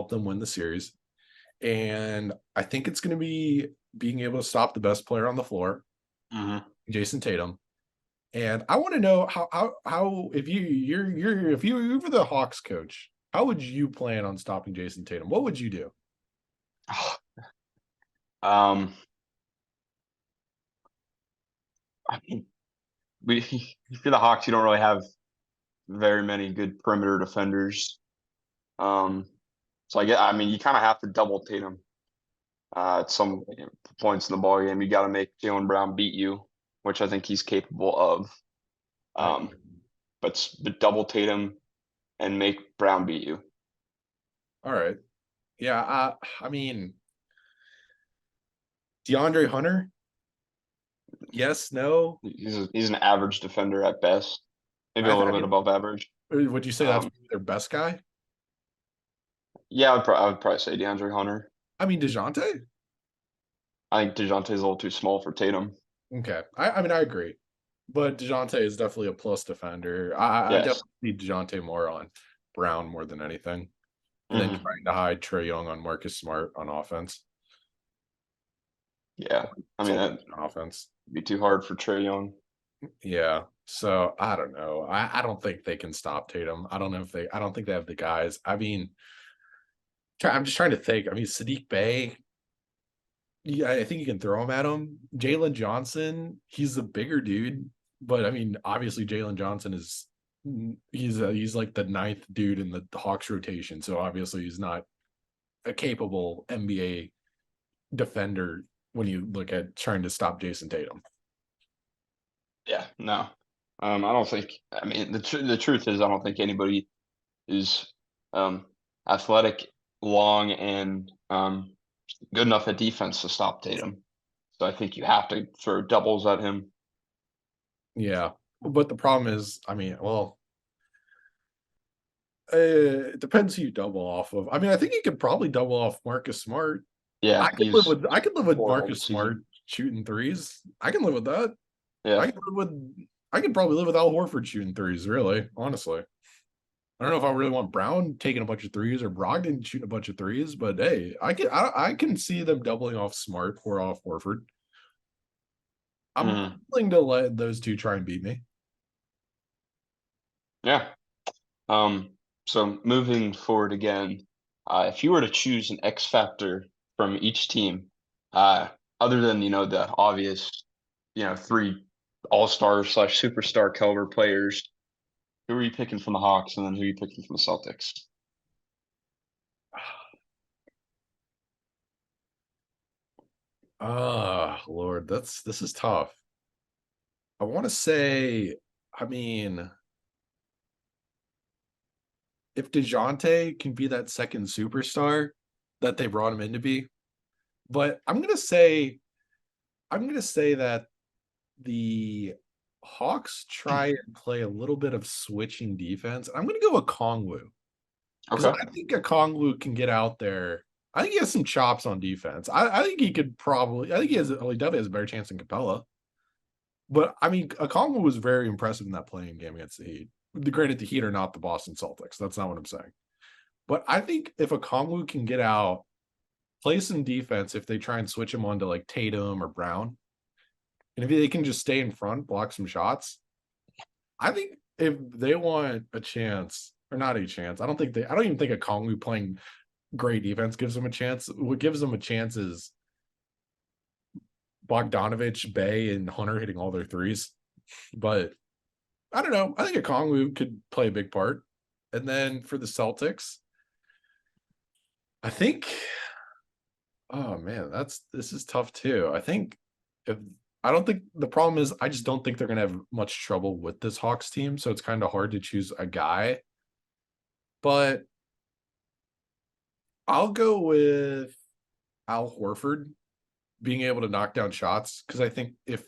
them win the series. And I think it's going to be being able to stop the best player on the floor, Mm-hmm. Jason Tatum. And I want to know how if if you were the Hawks coach, how would you plan on stopping Jason Tatum? What would you do? Um, I mean, we if you're the Hawks, you don't really have very many good perimeter defenders. Um, so I mean, you kind of have to double Tatum at some points in the ball game. You got to make Jalen Brown beat you, which I think he's capable of. I But double Tatum and make Brown beat you. All right. Yeah, I mean, DeAndre Hunter? Yes, no. He's an average defender at best, maybe a I little bit mean, above average. would you say that's Um, their best guy? yeah, I would probably say DeAndre Hunter. I mean, DeJounte? I think DeJounte's a little too small for Tatum. Okay. I mean, I agree. But DeJounte is definitely a plus defender. I Yes. definitely need DeJounte more on Brown more than anything. And then Hmm. trying to hide Trey Young on Marcus Smart on offense. Yeah. I mean, Celtics that'd on offense. be too hard for Trey Young. Yeah. So I don't know. I don't think they can stop Tatum. I don't think they have the guys. I mean, I'm just trying to think. I mean, Sadiq Bey, yeah, I think you can throw him at him. Jalen Johnson, he's a bigger dude, but I mean, obviously Jalen Johnson is he's like the ninth dude in the Hawks rotation, so obviously he's not a capable NBA defender when you look at trying to stop Jason Tatum. Yeah. No. I don't think. I mean, the truth is, I don't think anybody is um, athletic, long, and good enough at defense to stop Tatum. So I think you have to throw doubles at him. Yeah, but the problem is, I mean, well, it depends who you double off of. I mean, I think you could probably double off Marcus Smart. Yeah, he's I could live with horrible Marcus this season. Smart shooting threes. I can live with that. Yeah. I can live I could probably live with Al Horford shooting threes, really, honestly. I don't know if I really want Brown taking a bunch of threes or Brogdon shooting a bunch of threes, but hey, I can see them doubling off Smart or off Horford. I'm Mhm. willing to let those two try and beat me. Yeah. Um, so moving forward again, if you were to choose an X factor from each team, uh, other than the obvious, three all star slash superstar caliber players, who are you picking from the Hawks, and then who are you picking from the Celtics? Ah, Lord, this is tough. I want to say, I mean, if DeJounte can be that second superstar that they brought him in to be, but I'm gonna say that the Hawks try and play a little bit of switching defense. I'm gonna go with Kongwu because Okay. I think a Kongwu can get out there. I think he has some chops on defense. I think he could probably. I think he has. Well, he definitely has a better chance than Capella. But I mean, Okongwu was very impressive in that playing game against the Heat. Granted, the Heat are not the Boston Celtics. That's not what I'm saying. But I think if Okongwu can get out, play some defense, if they try and switch him onto like Tatum or Brown, and if they can just stay in front, block some shots, I think if they want a chance, or not a chance, I don't even think Okongwu playing great defense gives them a chance. What gives them a chance is Bogdanovich, Bay, and Hunter hitting all their threes. But I don't know. I think Okongwu could play a big part. And then for the Celtics, I think, oh man, this is tough too. If I don't think the problem is I just don't think they're gonna have much trouble with this Hawks team. So it's kind of hard to choose a guy. But I'll go with Al Horford being able to knock down shots because I think if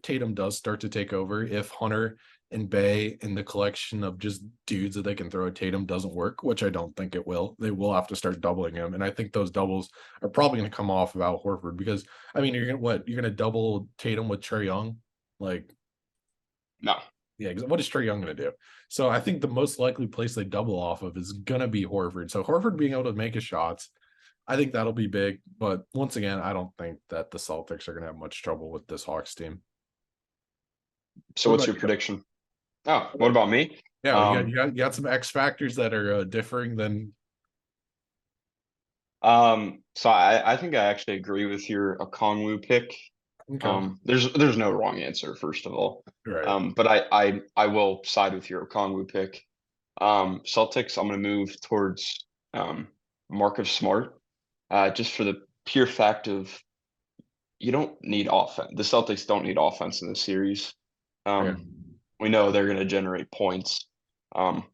Tatum does start to take over, if Hunter and Bay and the collection of just dudes that they can throw at Tatum doesn't work, which I don't think it will, they will have to start doubling him. And I think those doubles are probably going to come off of Al Horford because I mean you're gonna double Tatum with Trey Young, like No. yeah, what is Trey Young going to do? So I think the most likely place they double off of is going to be Horford. So Horford being able to make his shots, I think that'll be big. But once again, I don't think that the Celtics are going to have much trouble with this Hawks team. So What what's about your you? prediction? Oh, what about me? Yeah, Um, you got some X factors that are differing than so I think I actually agree with your Okongwu pick. okay, There's no wrong answer, first of all. right, But I will side with your Okongwu pick. Celtics, I'm gonna move towards Marcus Smart, just for the pure fact of you don't need offense. The Celtics don't need offense in this series. okay, Um, we know they're gonna generate points. Um,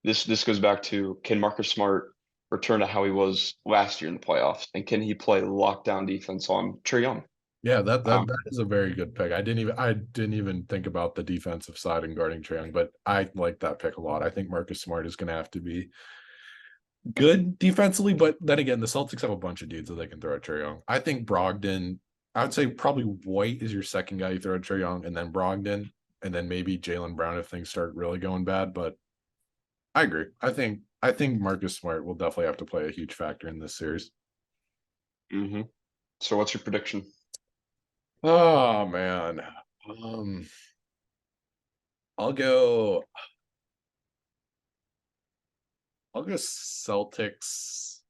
this goes back to, can Marcus Smart return to how he was last year in the playoffs, and can he play lockdown defense on Trae Young? Yeah, that that Um, that is a very good pick. I didn't even think about the defensive side and guarding Trae Young, but I like that pick a lot. I think Marcus Smart is going to have to be good defensively, but then again, the Celtics have a bunch of dudes that they can throw at Trae Young. I think Brogdon. I would say probably White is your second guy you throw at Trae Young, and then Brogdon, and then maybe Jaylen Brown if things start really going bad. But I agree. I think Marcus Smart will definitely have to play a huge factor in this series. hmm So what's your prediction? Oh man. Um I'll go I'll go Celtics.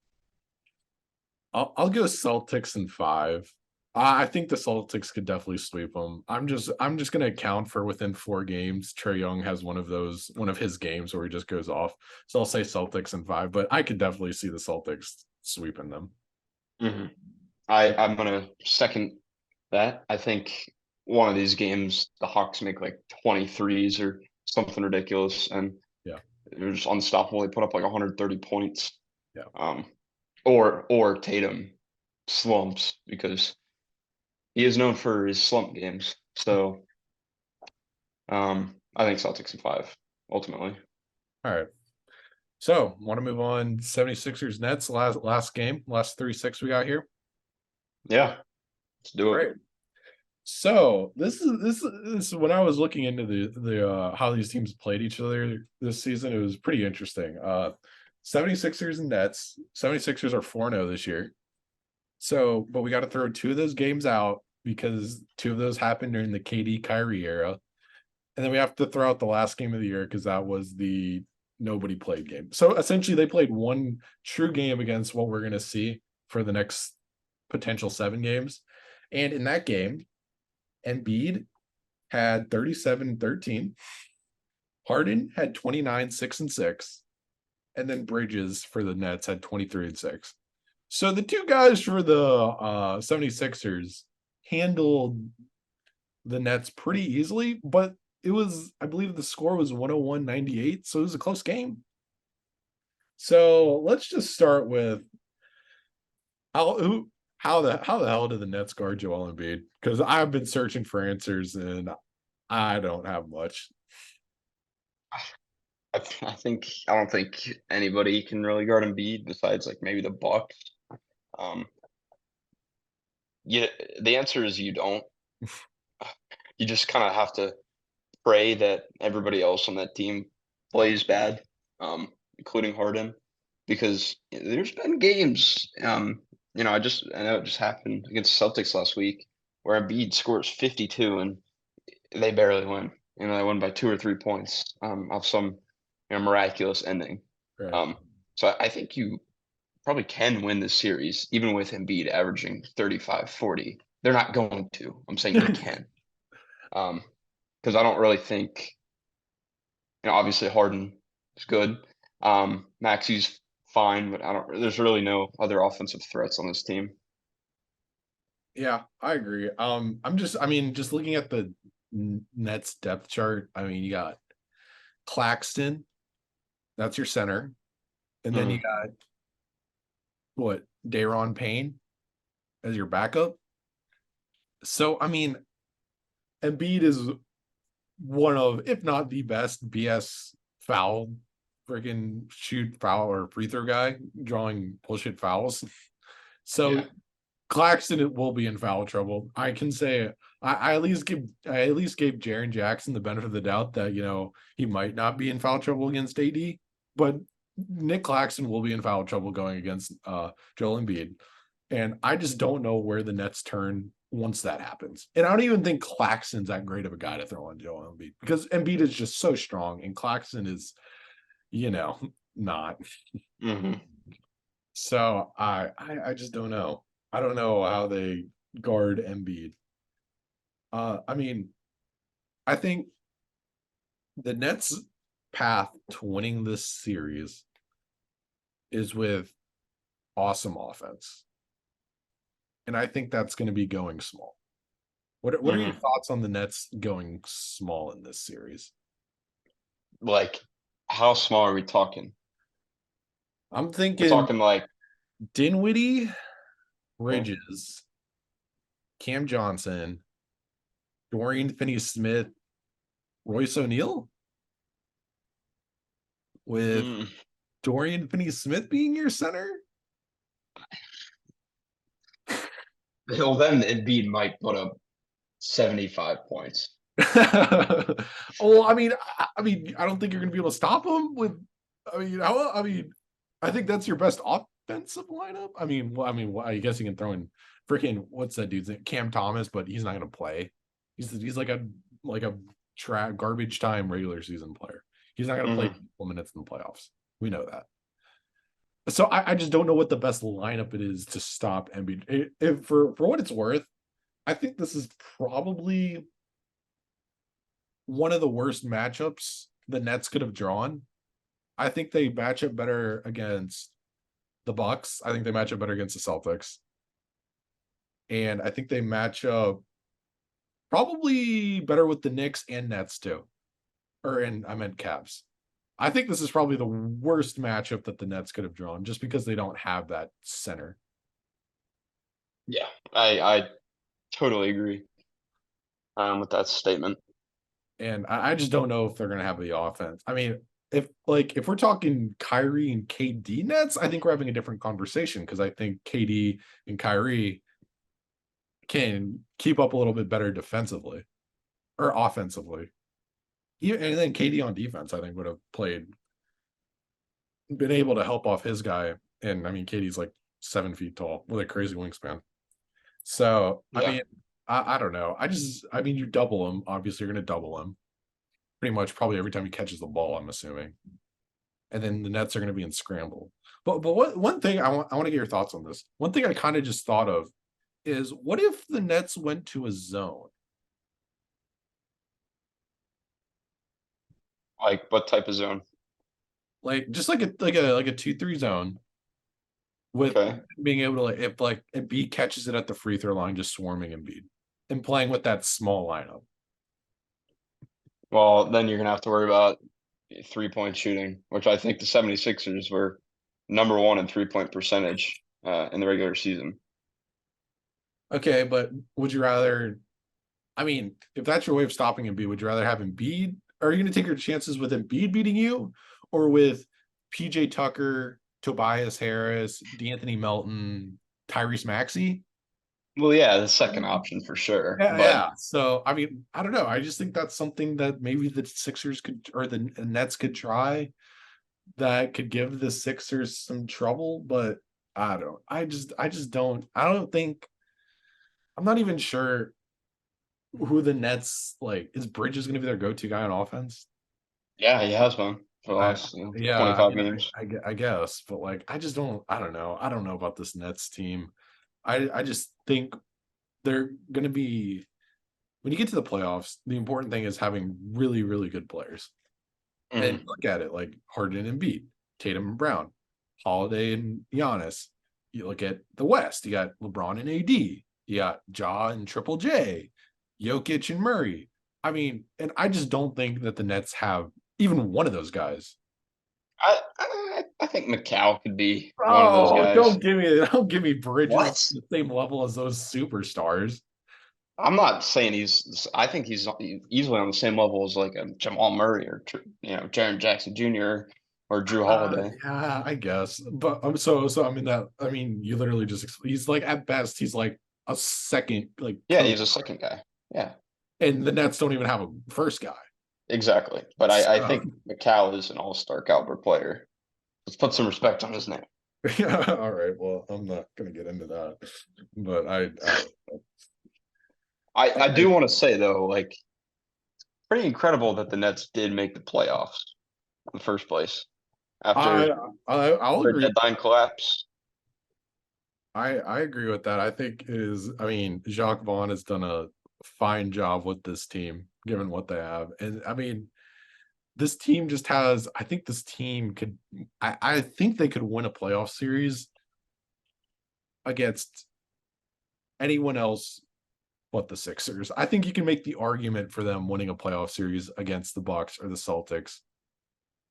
I'll go Celtics in 5. I think the Celtics could definitely sweep them. I'm just gonna account for within 4 games. Trae Young has one of his games where he just goes off. So I'll say Celtics in 5, but I could definitely see the Celtics sweeping them. hmm I'm gonna second that. I think one of these games the Hawks make like 23s or something ridiculous, and Yeah, they're just unstoppable. They put up like 130 points. yeah. Um, or Tatum slumps because he is known for his slump games. So I think Celtics in 5 ultimately. All right. So want to move on 76ers Nets last game, last 36 we got here. Yeah, let's do it. Great. So this is when I was looking into the how these teams played each other this season, it was pretty interesting. 76ers and Nets. 76ers are 4-0 this year. So, but we got to throw 2 of those games out because 2 of those happened during the KD Kyrie era. And then we have to throw out the last game of the year because that was the nobody played game. So essentially they played one true game against what we're gonna see for the next potential 7 games. And in that game, Embiid had 37-13. Harden had 29, 6 and 6. And then Bridges for the Nets had 23 and 6. So the 2 guys for the 76ers handled the Nets pretty easily, but it was, I believe the score was 101-98. So it was a close game. So let's just start with how the hell did the Nets guard Joel Embiid? Because I've been searching for answers and I don't have much. I don't think anybody can really guard Embiid besides like maybe the Bucks. Um, yeah, the answer is you don't. You just kind of have to pray that everybody else on that team plays bad, including Harden, because there's been games. I know it just happened against the Celtics last week where Embiid scores 52 and they barely win. They won by 2 or 3 points off some miraculous ending. Right. Um, so I think you probably can win this series, even with Embiid averaging 35, 40. They're not going to. I'm saying they can. Because I don't really think, obviously Harden is good. Maxi's fine, but there's really no other offensive threats on this team. Yeah, I agree. Just looking at the Nets depth chart, I mean, you got Claxton, that's your center. And then you Mhm. got what, Daron Payne as your backup. So, I mean, Embiid is one of, if not the best BS foul, freaking shoot foul or free throw guy, drawing bullshit fouls. So Yeah. Claxton will be in foul trouble. I can say I at least gave Jaren Jackson the benefit of the doubt that he might not be in foul trouble against AD, but Nick Claxton will be in foul trouble going against Joel Embiid. And I just don't know where the Nets turn once that happens. And I don't even think Claxton's that great of a guy to throw on Joel Embiid because Embiid is just so strong and Claxton is, you know, not. hmm So I just don't know. I don't know how they guard Embiid. I mean, I think the Nets' path to winning this series is with awesome offense. And I think that's going to be going small. What are your hmm thoughts on the Nets going small in this series? Like How small are we talking? I'm We're thinking talking like Dinwiddie, okay. Bridges, Cam Johnson, Dorian Finney-Smith, Royce O'Neal, with Mm. Dorian Finney-Smith being your center. Well, then Embiid might put up 75 points. Well, I don't think you're going to be able to stop him with. I think that's your best offensive lineup. I guess you can throw in freaking what's that dude's name? Cam Thomas, but he's not going to play. He's like a garbage time regular season player. He's not going to play Mhm. minutes in the playoffs. We know that. So I just don't know what the best lineup it is to stop Embiid. For what it's worth, I think this is probably one of the worst matchups the Nets could have drawn. I think they match up better against the Bucks. I think they match up better against the Celtics. And I think they match up probably better with the Knicks and Nets too. I meant Cavs. I think this is probably the worst matchup that the Nets could have drawn just because they don't have that center. Yeah, I totally agree with that statement. And I just don't know if they're gonna have the offense. I mean, if we're talking Kyrie and KD Nets, I think we're having a different conversation because I think KD and Kyrie can keep up a little bit better defensively or offensively. And then KD on defense, I think would have been able to help off his guy. And I mean, KD's like 7 feet tall with a crazy wingspan. So Yeah, I don't know. You double him. Obviously, you're going to double him pretty much probably every time he catches the ball. I'm assuming, and then the Nets are going to be in scramble. But one thing I want to get your thoughts on this. One thing I kind of just thought of is what if the Nets went to a zone? like what type of zone? Like just like a 2-3 zone with Okay. being able to if Embiid catches it at the free throw line, just swarming Embiid and playing with that small lineup. Well, then you're gonna have to worry about 3-point shooting, which I think the 76ers were number one in 3-point percentage in the regular season. Okay, but would you rather? I mean, if that's your way of stopping Embiid, would you rather have Embiid? Are you going to take your chances with Embiid beating you, or with PJ Tucker, Tobias Harris, D'Anthony Melton, Tyrese Maxey? Well, yeah, the second option for sure. Yeah, But yeah. So I don't know. I just think that's something that maybe the Sixers could or the Nets could try that could give the Sixers some trouble. But I just don't. I don't think. I'm not even sure who the Nets like. Is Bridges going to be their go-to guy on offense? yeah, he has been for the I last yeah, 25 games. I guess, but like I just don't. I don't know. I don't know about this Nets team. I just think they're going to be when you get to the playoffs. The important thing is having really really good players. And Mhm. look at it like Harden and Embiid, Tatum and Brown, Holiday and Giannis. You look at the West, you got LeBron and AD, you got Ja and Triple J, Jokic and Murray. And I just don't think that the Nets have even one of those guys. I think McCall could be one of those Oh, guys. don't give me Bridges What? the same level as those superstars. I'm not saying he's. I think he's easily on the same level as like a Jamal Murray or Jaren Jackson Jr. or Drew Holiday. Yeah, I guess. But you literally he's like at best he's like a second like Yeah, coach, he's a second guy. Yeah, and the Nets don't even have a first guy. exactly. But I So, think McCall is an all-star caliber player. Let's put some respect on his name. yeah, all right. Well, I'm not gonna get into that, but I do want to say though, like pretty incredible that the Nets did make the playoffs in the first place I, after I'll their agree. deadline collapse. I agree with that. I think Jacques Vaughn has done a fine job with this team, given what they have, and this team just has. I think this team could. I think they could win a playoff series against anyone else but the Sixers. I think you can make the argument for them winning a playoff series against the Bucks or the Celtics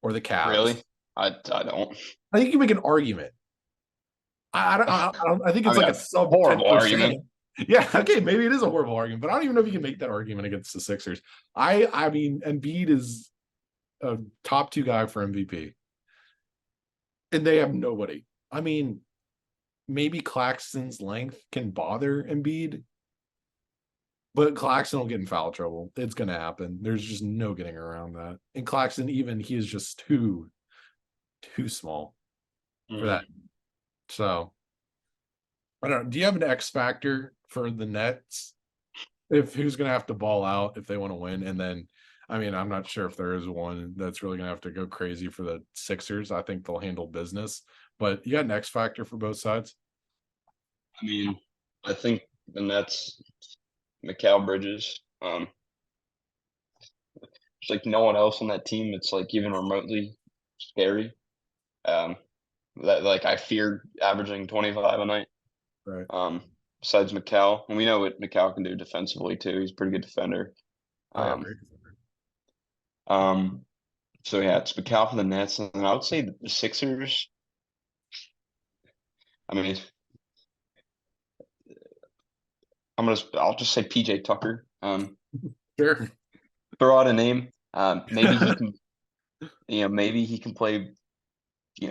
or the Cavs. Really? I don't. I think you can make an argument. I think I it's mean, like a a sub horrible 10%. argument. Yeah, okay, maybe it is a horrible argument, but I don't even know if you can make that argument against the Sixers. I mean, Embiid is a top 2 guy for MVP, and they have nobody. I mean, maybe Claxton's length can bother Embiid, but Claxton will get in foul trouble. It's going to happen. There's just no getting around that. And Claxton, even he is just too small for that. Hmm. So I don't know. Do you have an X factor for the Nets? If who's going to have to ball out if they want to win? And then, I mean, I'm not sure if there is one that's really going to have to go crazy for the Sixers. I think they'll handle business. But you got an X factor for both sides? I mean, I think the Nets, Mikal Bridges. There's like no one else on that team. It's like even remotely scary. Um, that like I feared averaging 25 a night. Right. Besides Mikal, and we know what Mikal can do defensively too. He's a pretty good defender. Oh, yeah. Um, so yeah, it's Mikal for the Nets, and I would say the Sixers. I mean, I'll just say PJ Tucker. Sure. Throw out a name. Maybe he can, maybe he can play,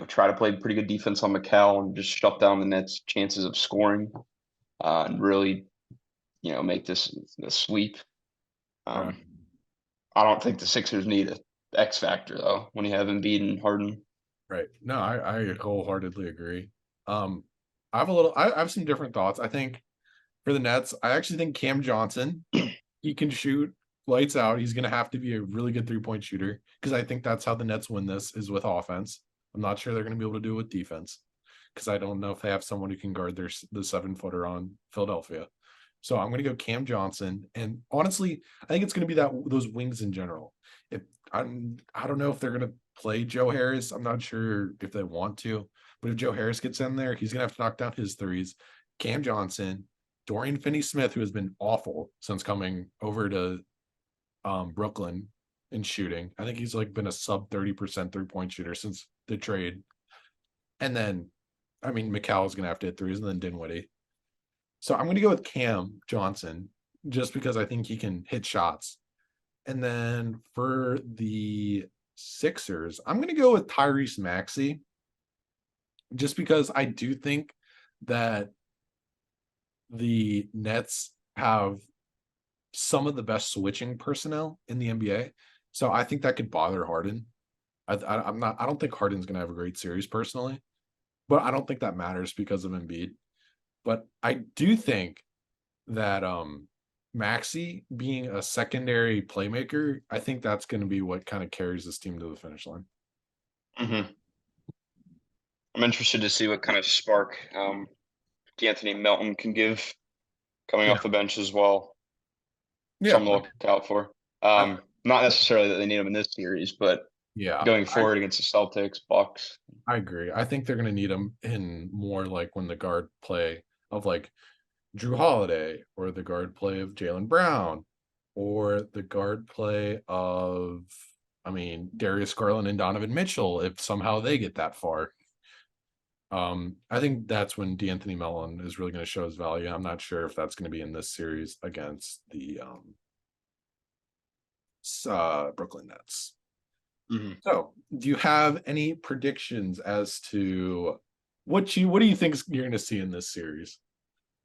try to play pretty good defense on Mikal and just shut down the Nets' chances of scoring, and really, make this sweep. Right. I don't think the Sixers need a X factor though when you have Embiid and Harden. Right. No, I wholeheartedly agree. I have some different thoughts. I think for the Nets, I actually think Cam Johnson, he can shoot lights out. He's going to have to be a really good 3-point shooter because I think that's how the Nets win this is with offense. I'm not sure they're going to be able to do it with defense because I don't know if they have someone who can guard the 7-footer on Philadelphia. So I'm going to go Cam Johnson, and honestly, I think it's going to be those wings in general. If I don't know if they're going to play Joe Harris. I'm not sure if they want to, but if Joe Harris gets in there, he's going to have to knock down his threes. Cam Johnson, Dorian Finney-Smith, who has been awful since coming over to Brooklyn in shooting. I think he's like been a sub 30% 3-point shooter since the trade. And then, I mean, Mikal is going to have to hit threes, and then Dinwiddie. So I'm going to go with Cam Johnson just because I think he can hit shots. And then for the Sixers, I'm going to go with Tyrese Maxey just because I do think that the Nets have some of the best switching personnel in the NBA. So I think that could bother Harden. I don't think Harden's going to have a great series personally, but I don't think that matters because of Embiid. But I do think that Maxey being a secondary playmaker, I think that's going to be what kind of carries this team to the finish line. Mm-hmm. I'm interested to see what kind of spark D'Anthony Melton can give coming off the bench as well. Yeah. Something to look out for. Not necessarily that they need him in this series, but Yeah. going forward against the Celtics, Bucks. I agree. I think they're going to need him in more like when the guard play of like Drew Holiday or the guard play of Jaylen Brown or the guard play of, I mean, Darius Garland and Donovan Mitchell, if somehow they get that far. I think that's when D'Anthony Melton is really going to show his value. I'm not sure if that's going to be in this series against the Brooklyn Nets. Mm-hmm. So, do you have any predictions as to what do you think you're going to see in this series?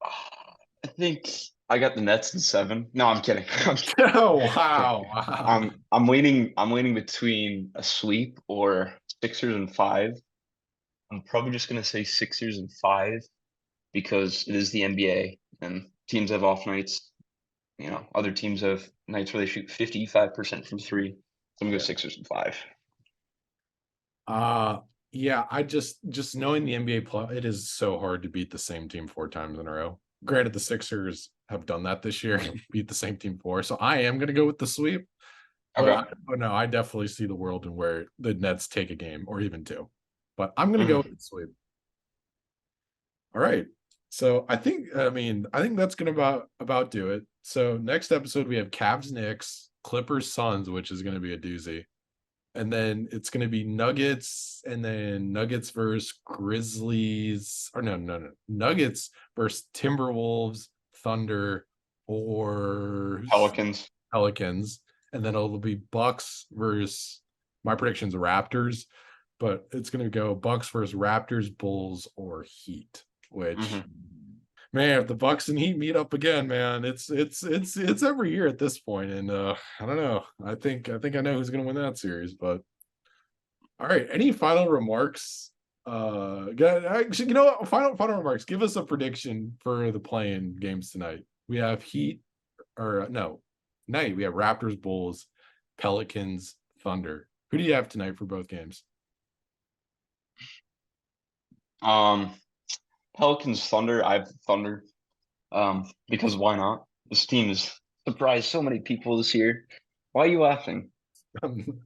I think I got the Nets in 7. No, I'm kidding. Oh wow. I'm leaning between a sweep or Sixers and 5. I'm probably just gonna say Sixers and 5 because it is the NBA and teams have off nights. Other teams have nights where they shoot 55% from 3. So I'm gonna go Sixers and 5. Yeah, I just knowing the NBA play, it is so hard to beat the same team 4 times in a row. Granted, the Sixers have done that this year, beat the same team 4. So I am going to go with the sweep. Okay. But no, I definitely see the world in where the Nets take a game or even 2. But I'm going to go with the sweep. All right. So I think that's going to about do it. So next episode we have Cavs Knicks, Clippers Suns, which is going to be a doozy. and then it's going to be Nuggets, and then Nuggets versus Grizzlies, or no, Nuggets versus Timberwolves, Thunder, or Pelicans. Pelicans, and then it'll be Bucks versus, my prediction's Raptors, but it's going to go Bucks versus Raptors, Bulls, or Heat. Which, Hmm. man, if the Bucks and Heat meet up again, man, it's every year at this point, and I don't know. I think I know who's going to win that series, but all right. Any final remarks? Actually, you know what? Final remarks. Give us a prediction for the playing games tonight. We have Heat, or no, night. We have Raptors, Bulls, Pelicans, Thunder. Who do you have tonight for both games? Um, Pelicans, Thunder. I have Thunder. Because why not? This team has surprised so many people this year. Why are you laughing? I'm,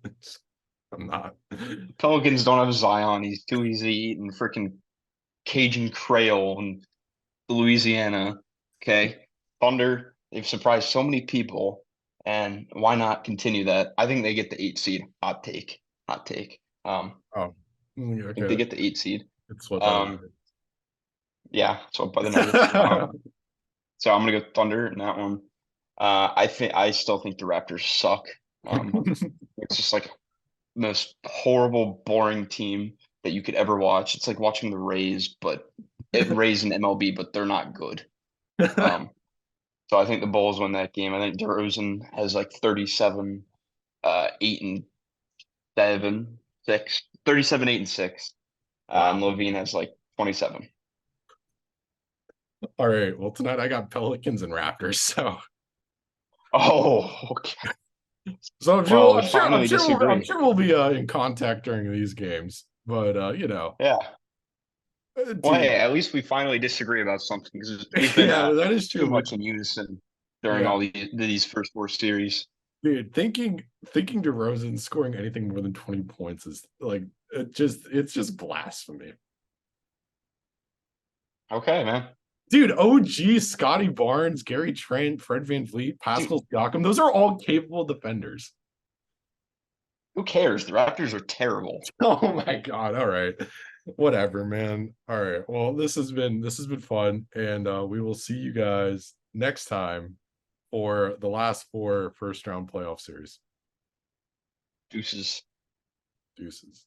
I'm not. Pelicans don't have Zion. He's too easy eating freaking Cajun Creole in Louisiana. Okay. Thunder, they've surprised so many people. And why not continue that? I think they get the 8 seed. Hot take. Hot take. Oh, I think they okay. get the 8 seed. It's swept by the Um, yeah, so by the Nuggets. So I'm gonna go Thunder in that one. I still think the Raptors suck. Um, it's just like the most horrible, boring team that you could ever watch. It's like watching the Rays, but Rays in MLB, but they're not good. Um, so I think the Bulls win that game. I think DeRozan has like 37, 8 and 7, 6, 37, 8 and 6. And Wow. Levine has like 27. All right. Well, tonight I got Pelicans and Raptors. So, Oh, okay. so I'm sure, Well, we I'm sure, I'm finally sure, we'll, I'm disagree. sure we'll be in contact during these games. But Yeah. Well, dude, hey, at least we finally disagree about something because we've been yeah, that is too true. But much in unison during yeah, all these first 4 series. dude, thinking DeRozan scoring anything more than 20 points is like it's just blasphemy. Okay, man. Dude, OG, Scotty Barnes, Gary Trent, Fred Van Vliet, Dude, Pascal Siakam, those are all capable defenders. who cares? The Raptors are terrible. Oh my god. All right. Whatever, man. All right. Well, this has been fun, and we will see you guys next time for the last four first round playoff series. Deuces. Deuces.